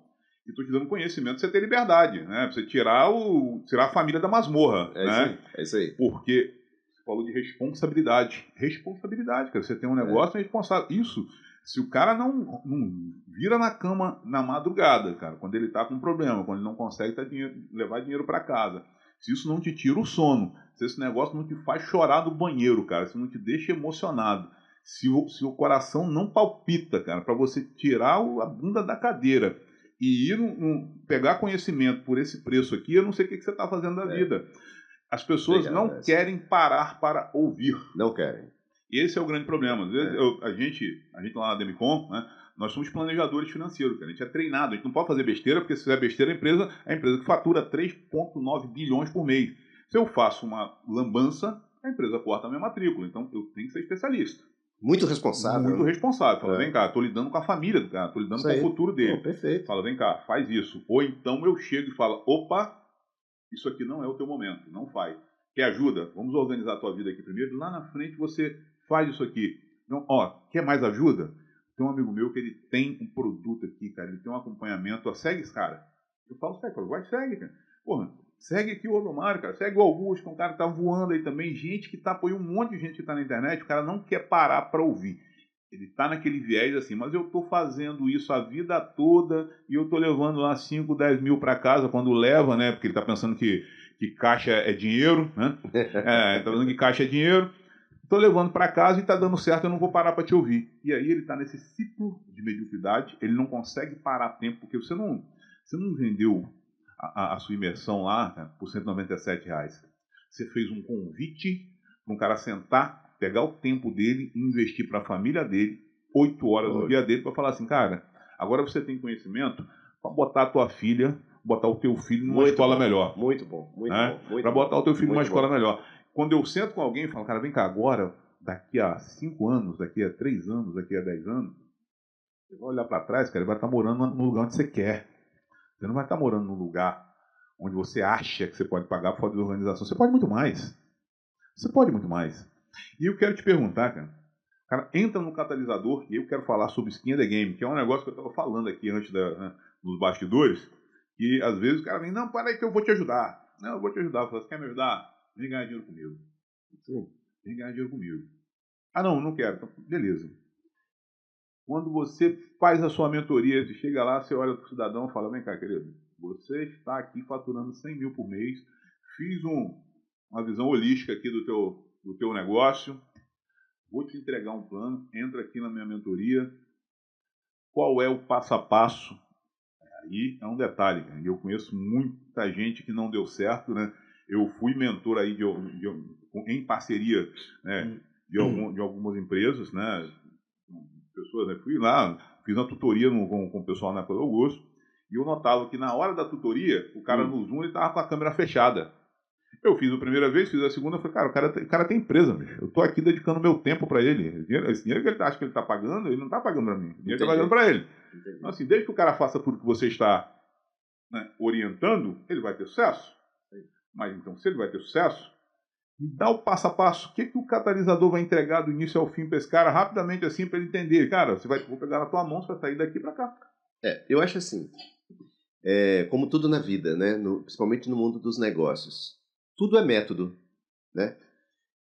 e tô te dando conhecimento pra você ter liberdade, né? Pra você tirar a família da masmorra, né? É isso aí. Porque você falou de responsabilidade. Responsabilidade, cara. Você tem um negócio, é responsável. Isso, se o cara não vira na cama na madrugada, cara, quando ele tá com um problema, quando ele não consegue levar dinheiro para casa, se isso não te tira o sono, se esse negócio não te faz chorar do banheiro, cara, se não te deixa emocionado, se o coração não palpita, cara, para você tirar a bunda da cadeira e ir pegar conhecimento por esse preço aqui, eu não sei o que você está fazendo da vida. As pessoas não querem parar para ouvir. Não querem. Esse é o grande problema. Às vezes a gente lá na Demicon, né, nós somos planejadores financeiros, cara. A gente é treinado, a gente não pode fazer besteira, porque se fizer besteira, a empresa que fatura 3,9 bilhões por mês. Se eu faço uma lambança, a empresa corta a minha matrícula. Então eu tenho que ser especialista. Muito responsável. Muito responsável. Fala, vem cá, estou lidando com a família do cara, estou lidando com o futuro dele. Perfeito. Fala, vem cá, faz isso. Ou então eu chego e falo, opa, isso aqui não é o teu momento, não faz. Quer ajuda? Vamos organizar a tua vida aqui primeiro. Lá na frente você faz isso aqui. Então, quer mais ajuda? Tem um amigo meu que ele tem um produto aqui, cara, ele tem um acompanhamento, segue esse cara. Eu falo, segue, cara. Porra, segue aqui o Rodomário, cara, segue o Augusto, que é um cara que tá voando aí também, gente que tá, apoiando um monte de gente que tá na internet, o cara não quer parar para ouvir. Ele tá naquele viés assim, mas eu tô fazendo isso a vida toda e eu tô levando lá 5, 10 mil para casa quando leva, né? Porque ele tá pensando que caixa é dinheiro, né? Tá pensando que caixa é dinheiro. Tô levando para casa e tá dando certo, eu não vou parar para te ouvir. E aí ele tá nesse ciclo de mediocridade, ele não consegue parar tempo, porque você não vendeu a sua imersão lá, né, por R$197. Você fez um convite para um cara sentar, pegar o tempo dele e investir para a família dele, 8 horas no dia dele, para falar assim, cara, agora você tem conhecimento para botar a tua filha, botar o teu filho numa escola melhor. Muito bom, Para botar o teu filho numa escola melhor. Quando eu sento com alguém e falo, cara, vem cá, agora, daqui a 5 anos, daqui a 3 anos, daqui a 10 anos, você vai olhar para trás, cara, ele vai estar morando no lugar onde você quer. Você não vai estar morando num lugar onde você acha que você pode pagar por falta de organização. Você pode muito mais. Você pode muito mais. E eu quero te perguntar, cara, entra no catalisador e eu quero falar sobre skin in the game, que é um negócio que eu estava falando aqui antes nos bastidores, que às vezes o cara vem, não, para aí que eu vou te ajudar. Não, eu vou te ajudar. Eu falo, você quer me ajudar? Vem ganhar dinheiro comigo. Sim. Vem ganhar dinheiro comigo. Ah, não quero. Então, beleza. Quando você faz a sua mentoria, você chega lá, você olha para o cidadão e fala, vem cá, querido, você está aqui faturando 100 mil por mês, fiz uma visão holística aqui do teu negócio, vou te entregar um plano, entra aqui na minha mentoria, qual é o passo a passo? Aí é um detalhe, cara. Eu conheço muita gente que não deu certo, né? Eu fui mentor aí em parceria, né, de algumas empresas, né? Pessoas, né? Fui lá, fiz uma tutoria com o pessoal na Época do Augusto, e eu notava que na hora da tutoria, o cara no Zoom, ele tava com a câmera fechada. Eu fiz a primeira vez, fiz a segunda, eu falei, cara, o cara tem empresa, bicho. Eu tô aqui dedicando meu tempo para ele. Esse dinheiro que ele acha que ele tá pagando, ele não tá pagando para mim. O dinheiro tá pagando para ele. Entendi. Então, assim, desde que o cara faça tudo que você está, né, orientando, ele vai ter sucesso. Sim. Mas então, se ele vai ter sucesso, me dá o passo a passo. O que o catalisador vai entregar do início ao fim para esse cara, rapidamente assim, para ele entender. Cara, vou pegar na tua mão, você vai sair daqui para cá. Eu acho assim, como tudo na vida, né, principalmente no mundo dos negócios, tudo é método, né?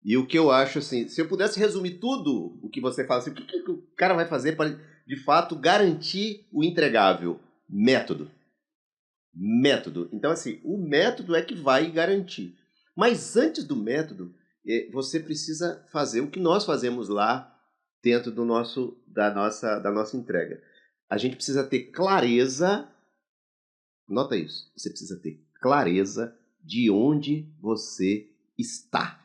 E o que eu acho assim, se eu pudesse resumir tudo o que você fala, assim, o que o cara vai fazer para, de fato, garantir o entregável? Método. Então, assim, o método é que vai garantir. Mas antes do método, você precisa fazer o que nós fazemos lá dentro da nossa entrega. A gente precisa ter clareza, nota isso, você precisa ter clareza de onde você está.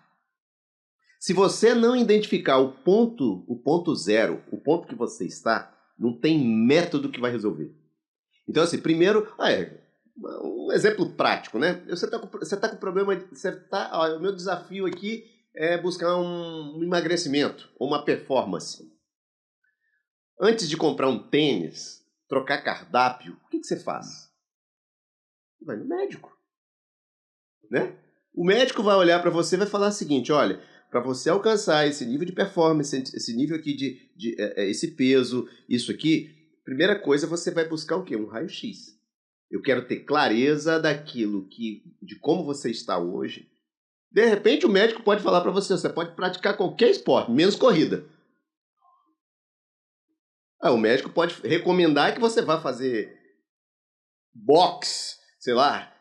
Se você não identificar o ponto zero, o ponto que você está, não tem método que vai resolver. Então, assim, primeiro, um exemplo prático, né? Você tá com problema, o meu desafio aqui é buscar um emagrecimento ou uma performance. Antes de comprar um tênis, trocar cardápio, o que você faz? Você vai no médico, né? O médico vai olhar para você e vai falar o seguinte, olha, para você alcançar esse nível de performance, esse nível aqui esse peso, isso aqui, primeira coisa, você vai buscar o quê? Um raio-x. Eu quero ter clareza daquilo de como você está hoje. De repente, o médico pode falar para você pode praticar qualquer esporte, menos corrida. O médico pode recomendar que você vá fazer boxe, sei lá,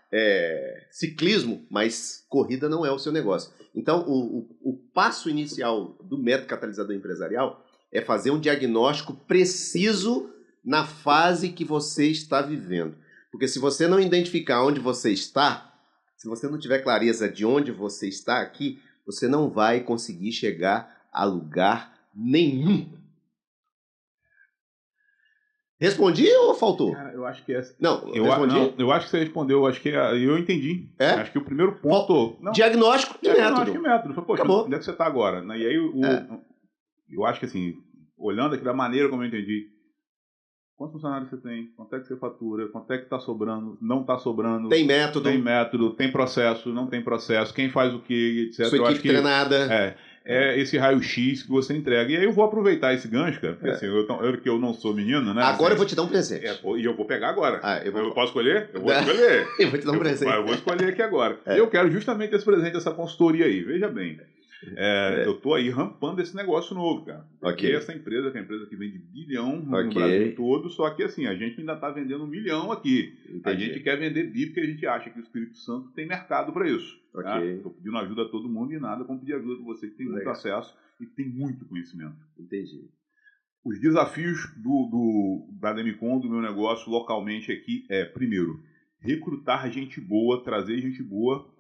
ciclismo, mas corrida não é o seu negócio. Então, o passo inicial do método catalisador empresarial é fazer um diagnóstico preciso na fase que você está vivendo. Porque se você não identificar onde você está, se você não tiver clareza de onde você está aqui, você não vai conseguir chegar a lugar nenhum. Respondi ou faltou? Cara, eu acho que é. Não, respondi? Eu acho que você respondeu, eu entendi. Acho que o primeiro ponto. Diagnóstico e método. Diagnóstico e método. Poxa, acabou. Onde é que você está agora? E aí, eu acho que assim, olhando aqui da maneira como eu entendi, quantos funcionários você tem? Quanto é que você fatura? Quanto é que está sobrando? Não está sobrando? Tem método. Tem método, tem processo, não tem processo, quem faz o que, etc. Sua equipe treinada. é esse raio-x que você entrega. E aí eu vou aproveitar esse gancho, cara, porque assim, que eu não sou menino, né? Agora eu vou te dar um presente. E eu vou pegar agora. Eu posso escolher? Eu vou escolher. Eu vou te dar um presente. Eu vou escolher aqui agora. E eu quero justamente esse presente, essa consultoria aí. Veja bem. Eu tô aí rampando esse negócio novo, cara. Porque essa empresa, que é a empresa que vende bilhão no Brasil todo, só que assim, a gente ainda tá vendendo 1 milhão aqui. Entendi. A gente quer vender bi porque a gente acha que o Espírito Santo tem mercado para isso. Tá? Tô pedindo ajuda a todo mundo e nada como pedir ajuda para você que tem muito acesso e tem muito conhecimento. Entendi. Os desafios da Demicon, do meu negócio localmente aqui primeiro, recrutar gente boa, trazer gente boa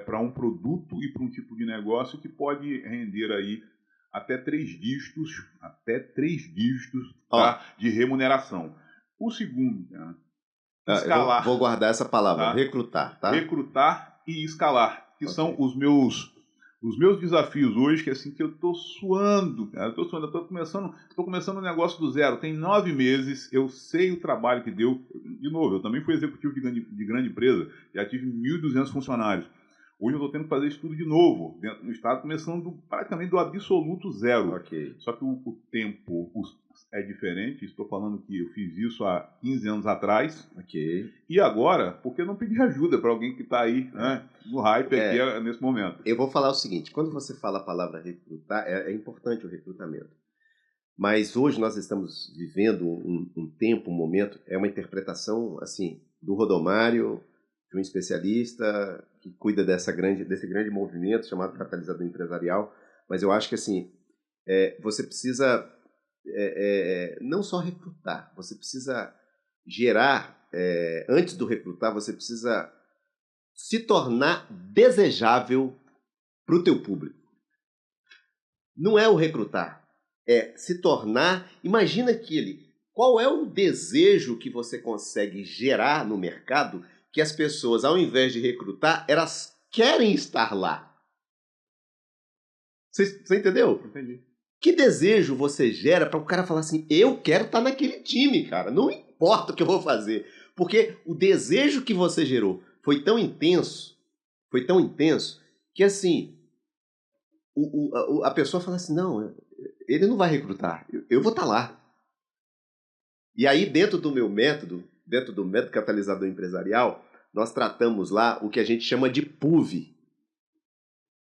para um produto e para um tipo de negócio que pode render aí até 3 dígitos, tá, de remuneração. O segundo, escalar. Vou guardar essa palavra, tá? Recrutar, tá? Recrutar e escalar, que são os meus desafios hoje, que assim, que eu tô suando, cara. Eu tô começando um negócio do zero. Tem 9 meses, eu sei o trabalho que deu. De novo, eu também fui executivo de grande empresa, já tive 1.200 funcionários. Hoje eu estou tendo que fazer isso tudo de novo, dentro do Estado, começando praticamente do absoluto zero. Só que o tempo é diferente, estou falando que eu fiz isso há 15 anos atrás. E agora, por que não pedir ajuda para alguém que está aí, né, no hype aqui nesse momento? Eu vou falar o seguinte, quando você fala a palavra recrutar, é importante o recrutamento. Mas hoje nós estamos vivendo um tempo, um momento, é uma interpretação assim do Rodomário, de um especialista que cuida desse grande movimento chamado catalisador empresarial, mas eu acho que assim, você precisa não só recrutar, você precisa gerar, antes do recrutar, você precisa se tornar desejável para o teu público. Não é o recrutar, é se tornar, imagina qual é o desejo que você consegue gerar no mercado que as pessoas, ao invés de recrutar, elas querem estar lá. Você entendeu? Entendi. Que desejo você gera para o cara falar assim, eu quero estar naquele time, cara, não importa o que eu vou fazer. Porque o desejo que você gerou foi tão intenso, que assim, a pessoa fala assim, não, ele não vai recrutar, eu vou estar lá. E aí, dentro do método catalisador empresarial, nós tratamos lá o que a gente chama de PUV.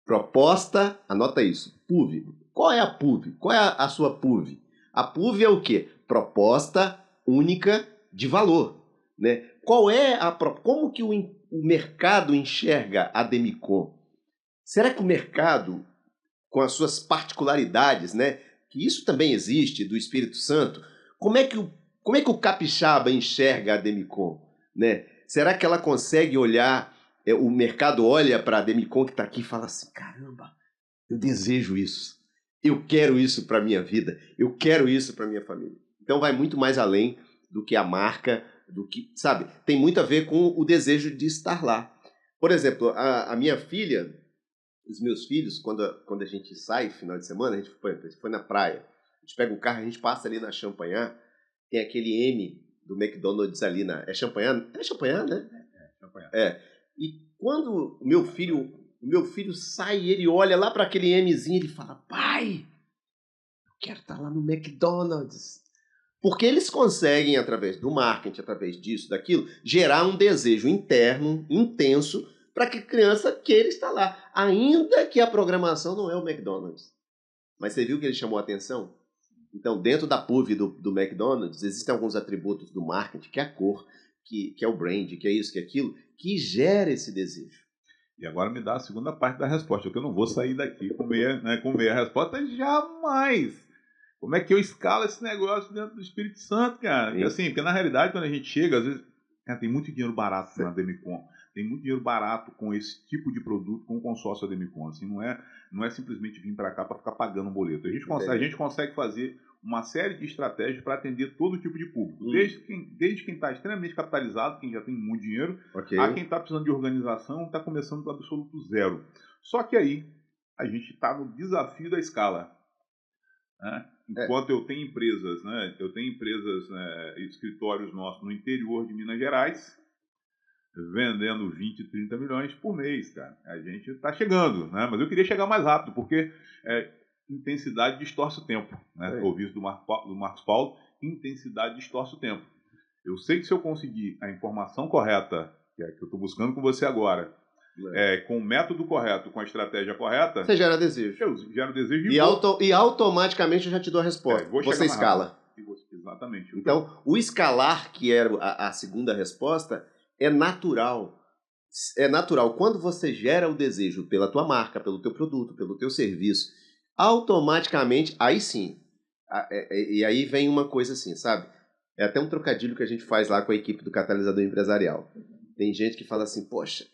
Proposta, anota isso, PUV. Qual é a PUV? Qual é a sua PUV? A PUV é o quê? Proposta única de valor. Né? Como que o mercado enxerga a Demicon? Será que o mercado, com as suas particularidades, né, que isso também existe, do Espírito Santo, como é que o capixaba enxerga a Demicon? Né? Será que ela consegue olhar, o mercado olha para a Demicon que está aqui e fala assim, caramba, eu desejo isso, eu quero isso para a minha vida, eu quero isso para a minha família. Então vai muito mais além do que a marca, do que, sabe, tem muito a ver com o desejo de estar lá. Por exemplo, a minha filha, os meus filhos, quando a gente sai final de semana, a gente foi na praia, a gente pega o carro, a gente passa ali na Champanhar, tem aquele M do McDonald's ali é Champanhar? É Champanhar, né? Champanhar. E quando o meu filho sai, ele olha lá para aquele Mzinho, ele fala, pai, eu quero estar lá no McDonald's. Porque eles conseguem, através do marketing, através disso, daquilo, gerar um desejo interno, intenso, para que a criança queira estar lá. Ainda que a programação não é o McDonald's. Mas você viu que ele chamou a atenção? Então, dentro da PUV do McDonald's, existem alguns atributos do marketing, que é a cor, que é o brand, que é isso, que é aquilo, que gera esse desejo. E agora me dá a segunda parte da resposta, porque eu não vou sair daqui com meia resposta jamais. Como é que eu escalo esse negócio dentro do Espírito Santo, cara? Porque na realidade, quando a gente chega, às vezes, tem muito dinheiro barato na Demicon. Tem muito dinheiro barato com esse tipo de produto, com o consórcio da Demicon. Assim, não é simplesmente vir para cá para ficar pagando um boleto. A gente consegue fazer uma série de estratégias para atender todo tipo de público. Desde quem está extremamente capitalizado, quem já tem muito dinheiro, a quem está precisando de organização, está começando do absoluto zero. Só que aí, a gente está no desafio da escala. Né? Enquanto eu tenho empresas, escritórios nossos no interior de Minas Gerais, vendendo 20, 30 milhões por mês, cara. A gente está chegando, né? Mas eu queria chegar mais rápido, porque intensidade distorce o tempo, né? Ouvi isso do Marcos Paulo, intensidade distorce o tempo. Eu sei que se eu conseguir a informação correta, que é a que eu estou buscando com você agora, com o método correto, com a estratégia correta... Você gera desejo. Eu gero desejo e automaticamente eu já te dou a resposta. Você escala. Exatamente. Então, o escalar, que era a segunda resposta, é natural. É natural. Quando você gera o desejo pela tua marca, pelo teu produto, pelo teu serviço, automaticamente, aí sim. E aí vem uma coisa assim, sabe? É até um trocadilho que a gente faz lá com a equipe do Catalisador Empresarial. Tem gente que fala assim, poxa,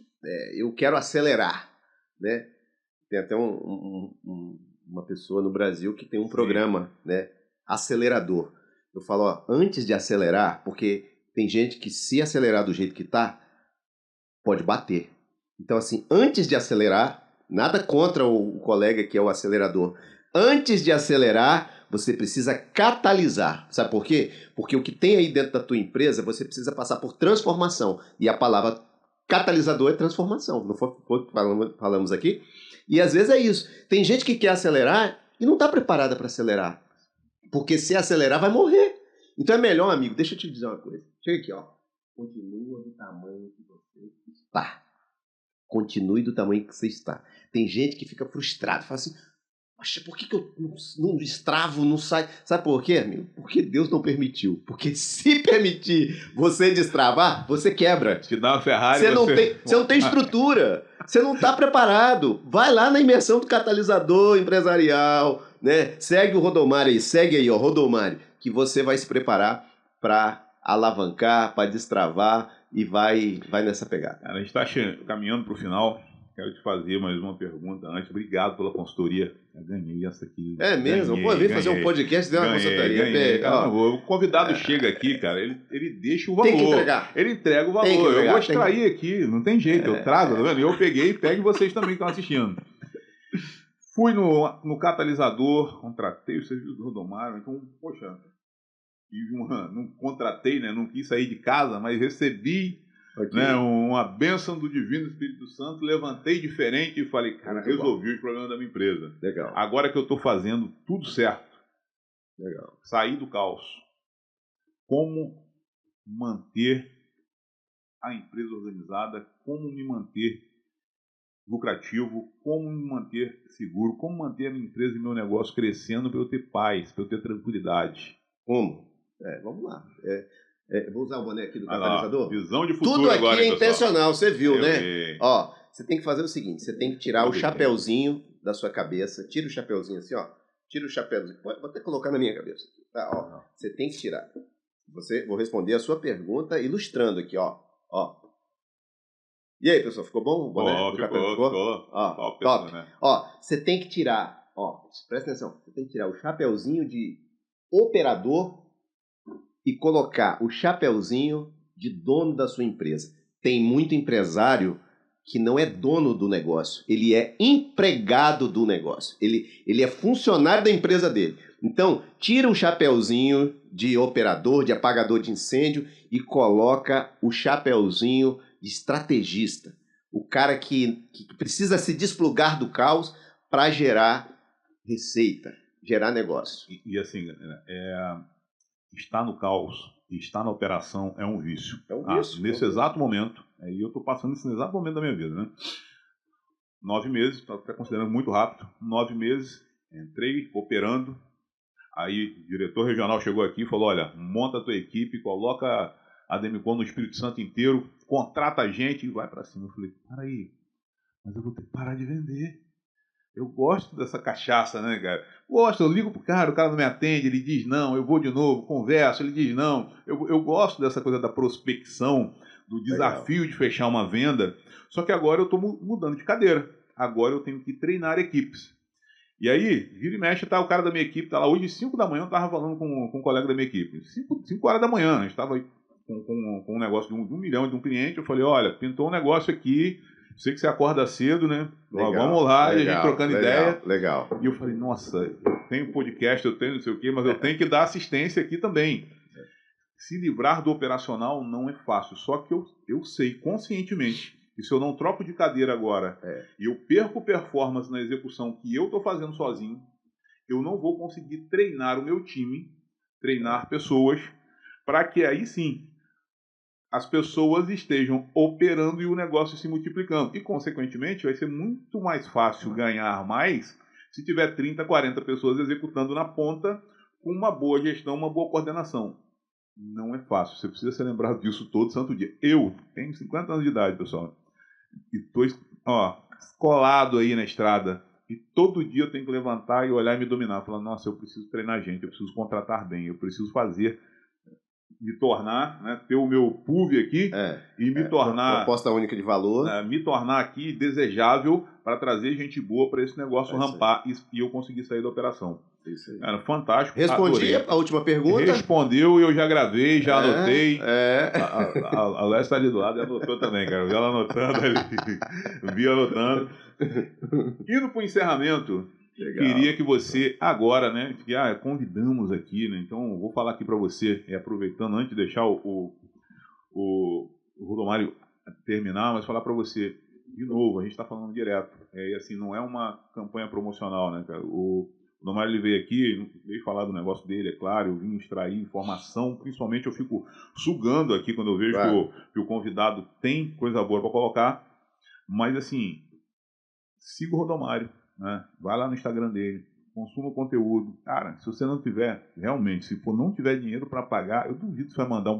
eu quero acelerar, né? Tem até uma pessoa no Brasil que tem um programa, né? Acelerador. Eu falo, ó, antes de acelerar, porque tem gente que se acelerar do jeito que tá, pode bater. Então, assim, antes de acelerar, nada contra o colega que é o acelerador. Antes de acelerar, você precisa catalisar. Sabe por quê? Porque o que tem aí dentro da tua empresa, você precisa passar por transformação. E a palavra catalisador é transformação. Não foi o que falamos aqui? E às vezes é isso. Tem gente que quer acelerar e não está preparada para acelerar. Porque se acelerar, vai morrer. Então é melhor, amigo, deixa eu te dizer uma coisa. Chega aqui, ó. Continua do tamanho que você está. Continue do tamanho que você está. Tem gente que fica frustrado. Fala assim, poxa, por que eu não destravo, não sai? Sabe por quê, amigo? Porque Deus não permitiu. Porque se permitir você destravar, você quebra. Se dá uma Ferrari, você não tem estrutura. Você não está preparado. Vai lá na imersão do Catalisador Empresarial, né? Segue o Rodomari aí, segue aí, ó, Rodomari, que você vai se preparar para alavancar, para destravar e vai nessa pegada. Cara, a gente está caminhando para o final. Quero te fazer mais uma pergunta antes. Obrigado pela consultoria. Eu ganhei essa aqui. É mesmo? Pô, vim fazer um podcast e deu uma consultoria. O convidado chega aqui, cara, ele deixa o valor. Tem que entregar. Ele entrega o valor. Eu vou extrair aqui, não tem jeito. Eu trago, tá vendo? Eu peguei e pego vocês também que estão assistindo. Fui no catalisador, contratei o serviço do Rodomário. Então, poxa, não contratei, né? Não quis sair de casa, mas recebi né, uma bênção do Divino Espírito Santo, levantei diferente e falei, cara, resolvi os problemas da minha empresa. Legal. Agora que eu estou fazendo tudo certo, legal, saí do caos. Como manter a empresa organizada, como me manter lucrativo, como me manter seguro, como manter a minha empresa e meu negócio crescendo para eu ter paz, para eu ter tranquilidade. Como? Vamos lá. Vou usar o boné aqui do catalisador. Visão de futuro. Tudo aqui agora, é intencional, você viu, né? Vi. Ó, você tem que fazer o seguinte, você tem que tirar o chapeuzinho da sua cabeça, tira o chapeuzinho assim, ó. Tira o chapeuzinho. Vou até colocar na minha cabeça. Tá, ó. Você tem que tirar. Vou responder a sua pergunta ilustrando aqui, ó. E aí, pessoal, ficou bom o boné do catalisador? Ó, top. Né? Ó, você tem que tirar, ó, presta atenção, você tem que tirar o chapeuzinho de operador e colocar o chapeuzinho de dono da sua empresa. Tem muito empresário que não é dono do negócio, ele é empregado do negócio, ele é funcionário da empresa dele. Então, tira o chapeuzinho de operador, de apagador de incêndio e coloca o chapeuzinho de estrategista. O cara que precisa se desplugar do caos para gerar receita, gerar negócio. E assim, estar no caos e estar na operação é um vício. É um vício. Nesse exato momento, e eu estou passando isso no exato momento da minha vida, né? 9 meses, estou até considerando muito rápido, 9 meses, entrei operando, aí o diretor regional chegou aqui e falou, olha, monta a tua equipe, coloca a Demicon no Espírito Santo inteiro, contrata a gente e vai para cima. Eu falei, peraí, mas eu vou ter que parar de vender. Eu gosto dessa cachaça, né, cara? Gosto, eu ligo pro cara, o cara não me atende, ele diz não, eu vou de novo, converso, ele diz não. Eu gosto dessa coisa da prospecção, do desafio de fechar uma venda, só que agora eu estou mudando de cadeira. Agora eu tenho que treinar equipes. E aí, vira e mexe, tá o cara da minha equipe, tá lá hoje, 5 da manhã, eu estava falando com um colega da minha equipe. 5 horas da manhã, a gente estava com um negócio de 1 milhão de um cliente, eu falei, olha, pintou um negócio aqui, sei que você acorda cedo, né? Legal, vamos lá, e a gente trocando ideia. Legal. E eu falei, nossa, eu tenho podcast, eu tenho não sei o quê, mas eu tenho que dar assistência aqui também. se livrar do operacional não é fácil. Só que eu sei conscientemente que se eu não troco de cadeira agora e eu perco performance na execução que eu estou fazendo sozinho, eu não vou conseguir treinar o meu time, treinar pessoas, para que aí sim as pessoas estejam operando e o negócio se multiplicando. E, consequentemente, vai ser muito mais fácil ganhar mais se tiver 30, 40 pessoas executando na ponta com uma boa gestão, uma boa coordenação. Não é fácil. Você precisa ser lembrado disso todo santo dia. Eu tenho 50 anos de idade, pessoal. E estou colado aí na estrada. E todo dia eu tenho que levantar e olhar e me dominar. Falar, nossa, eu preciso treinar gente, eu preciso contratar bem, eu preciso fazer... me tornar, né, ter o meu PUV aqui e me tornar... Proposta única de valor. Me tornar aqui desejável para trazer gente boa para esse negócio rampar e eu conseguir sair da operação. Isso aí. Era fantástico. Respondi a última pergunta? Respondeu e eu já gravei, já anotei. A Lécia está ali do lado e anotou também, cara. Eu vi ela anotando ali. Vi anotando. Indo para o encerramento... Legal. Queria que você agora, né, convidamos aqui, né, então vou falar aqui para você, aproveitando antes de deixar o Rodomário terminar, mas falar para você, de novo, a gente está falando direto, e assim, não é uma campanha promocional, né, cara, o Rodomário ele veio aqui, veio falar do negócio dele, é claro, eu vim extrair informação, principalmente eu fico sugando aqui quando eu vejo que o convidado tem coisa boa para colocar, mas assim, siga o Rodomário. Né? Vai lá no Instagram dele, consuma o conteúdo. Cara, se você não tiver, realmente, se não tiver dinheiro para pagar, eu duvido que você vai mandar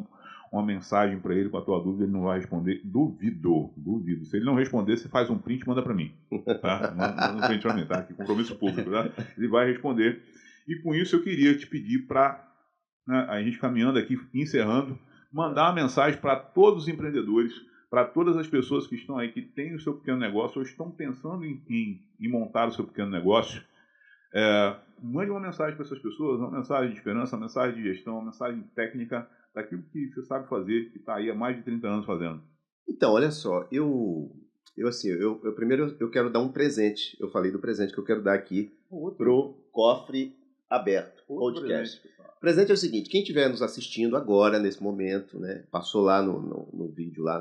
uma mensagem para ele com a tua dúvida, ele não vai responder. Duvido. Se ele não responder, você faz um print e manda para mim. Tá? Manda um print para mim, tá? Que compromisso público, tá? Ele vai responder. E com isso eu queria te pedir para, né, a gente caminhando aqui, encerrando, mandar uma mensagem para todos os empreendedores, para todas as pessoas que estão aí, que têm o seu pequeno negócio ou estão pensando em montar o seu pequeno negócio, mande uma mensagem para essas pessoas, uma mensagem de esperança, uma mensagem de gestão, uma mensagem técnica daquilo que você sabe fazer, que está aí há mais de 30 anos fazendo. Então, olha só, eu primeiro eu quero dar um presente. Eu falei do presente que eu quero dar aqui pro Cofre Aberto Podcast. Presente é o seguinte, quem estiver nos assistindo agora, nesse momento, né, passou lá no vídeo, lá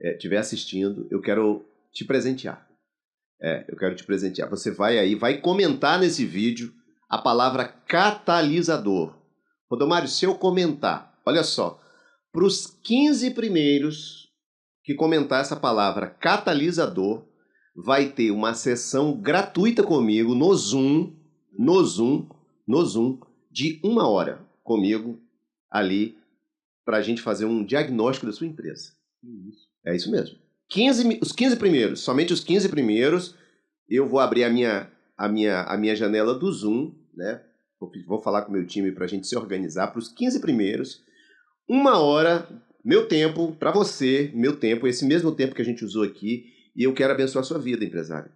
estiver assistindo, eu quero te presentear. Eu quero te presentear. Você vai aí, vai comentar nesse vídeo a palavra catalisador. Rodomário, se eu comentar, olha só, para os 15 primeiros que comentar essa palavra catalisador, vai ter uma sessão gratuita comigo no Zoom, de 1 hora comigo ali, para a gente fazer um diagnóstico da sua empresa. Isso. É isso mesmo. Os 15 primeiros, somente os 15 primeiros, eu vou abrir a minha janela do Zoom, né? Vou falar com o meu time para a gente se organizar. Para os 15 primeiros, 1 hora, meu tempo, para você, meu tempo, esse mesmo tempo que a gente usou aqui, e eu quero abençoar a sua vida, empresário.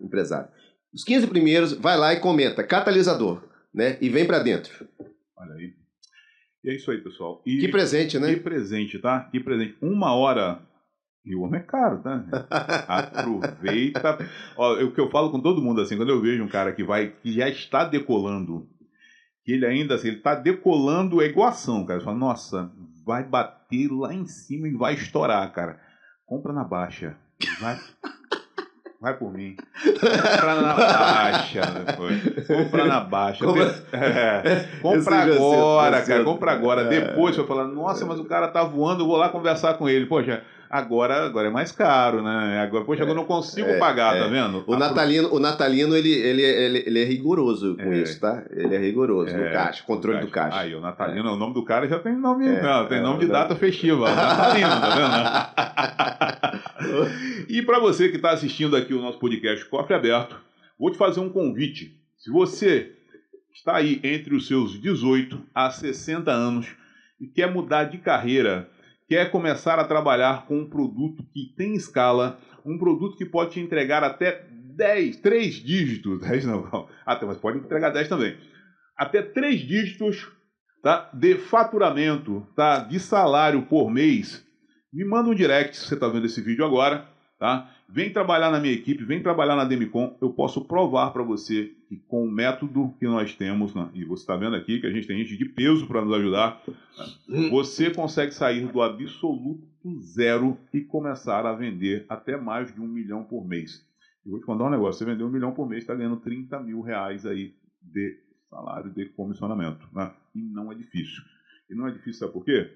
Os 15 primeiros, vai lá e comenta, catalisador, né? E vem para dentro. Olha aí. E é isso aí, pessoal. Que presente, né? Que presente, tá? Que presente. 1 hora... E o homem é caro, tá? Aproveita. Ó, o que eu falo com todo mundo, assim, quando eu vejo um cara que já está decolando, que ele ainda, assim, ele está decolando, é igual ação, cara. Você fala, nossa, vai bater lá em cima e vai estourar, cara. Compra na baixa. Vai por mim. Compra na baixa. Compra na baixa. Compra agora, cara. Compra agora. Depois você vai falar, nossa, mas o cara tá voando, eu vou lá conversar com ele. Poxa, agora é mais caro, né? Agora eu não consigo pagar, tá vendo? O natalino ele é rigoroso com isso, tá? Ele é rigoroso no caixa, controle do caixa. Aí, o natalino, o nome do cara já tem nome, tem nome de data festiva. Natalino, tá vendo? E para você que está assistindo aqui o nosso podcast Cofre Aberto, vou te fazer um convite. Se você está aí entre os seus 18 a 60 anos e quer mudar de carreira, quer começar a trabalhar com um produto que tem escala, um produto que pode te entregar até 3 dígitos, 10 não, mas pode entregar 10 também, até 3 dígitos, tá, de faturamento, tá, de salário por mês, me manda um direct, se você está vendo esse vídeo agora, tá? Vem trabalhar na minha equipe, vem trabalhar na Demicon. Eu posso provar para você que com o método que nós temos, né, e você está vendo aqui que a gente tem gente de peso para nos ajudar, você consegue sair do absoluto zero e começar a vender até mais de 1 milhão por mês. Eu vou te contar um negócio, você vender 1 milhão por mês, está ganhando 30 mil reais aí de salário de comissionamento, né? E não é difícil. E não é difícil, sabe por quê?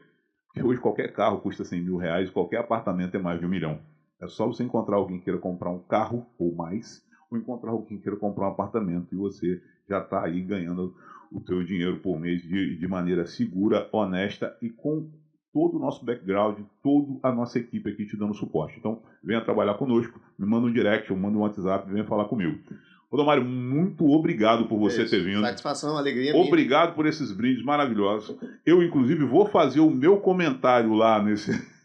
Porque hoje qualquer carro custa 100 mil reais, qualquer apartamento é mais de 1 milhão. É só você encontrar alguém que queira comprar um carro ou mais, ou encontrar alguém que queira comprar um apartamento e você já está aí ganhando o teu dinheiro por mês de maneira segura, honesta e com todo o nosso background, toda a nossa equipe aqui te dando suporte. Então, venha trabalhar conosco, me manda um direct, ou manda um WhatsApp, venha falar comigo. Rodomário, muito obrigado por você ter vindo. Satisfação, alegria. Obrigado por esses brindes maravilhosos. Eu, inclusive, vou fazer o meu comentário lá nesse...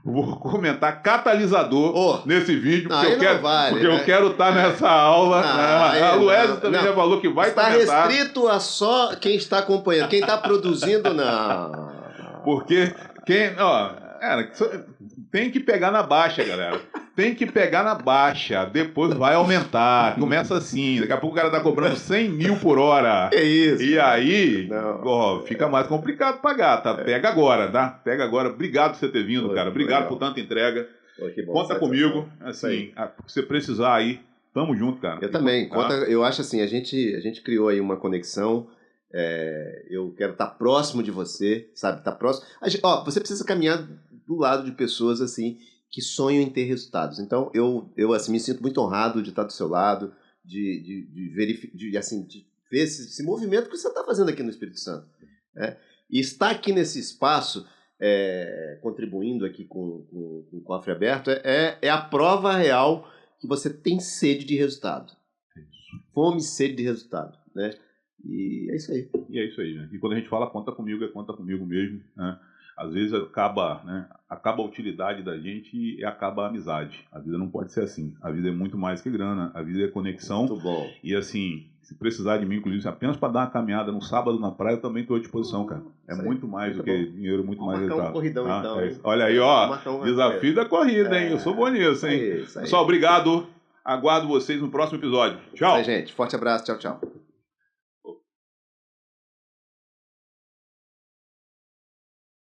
Vou comentar catalisador nesse vídeo, porque eu quero estar nessa aula. A Luésia também já falou que vai comentar. Está restrito a só quem está acompanhando. Quem está produzindo, não. Porque tem que pegar na baixa, galera. Tem que pegar na baixa, depois vai aumentar. Começa assim, daqui a pouco o cara tá cobrando 100 mil por hora. É isso. E aí, fica mais complicado pagar, tá? Pega agora, tá? Pega agora. Obrigado por você ter vindo, cara. Obrigado por tanta entrega. Que bom, conta comigo. Assim, se você precisar aí, tamo junto, cara. Eu também. Eu acho assim, a gente criou aí uma conexão. Eu quero estar próximo de você, sabe? Estar próximo. Você precisa caminhar do lado de pessoas assim que sonham em ter resultados. Então, eu assim, me sinto muito honrado de estar do seu lado, de ver esse movimento que você está fazendo aqui no Espírito Santo. Né? E estar aqui nesse espaço, contribuindo aqui com o Cofre Aberto, é a prova real que você tem sede de resultado. Fome e sede de resultado. Né? E é isso aí. Né? E quando a gente fala conta comigo, é conta comigo mesmo, né? Às vezes acaba a utilidade da gente e acaba a amizade. A vida não pode ser assim. A vida é muito mais que grana. A vida é conexão. Muito bom. E assim, se precisar de mim, inclusive, apenas para dar uma caminhada no sábado na praia, eu também estou à disposição, cara. É muito mais do que dinheiro, muito mais resultado. Um corridão, então. Olha aí, desafio da corrida, hein? Eu sou bom nisso, hein? Pessoal, obrigado. Aguardo vocês no próximo episódio. Tchau. Gente. Forte abraço. Tchau, tchau.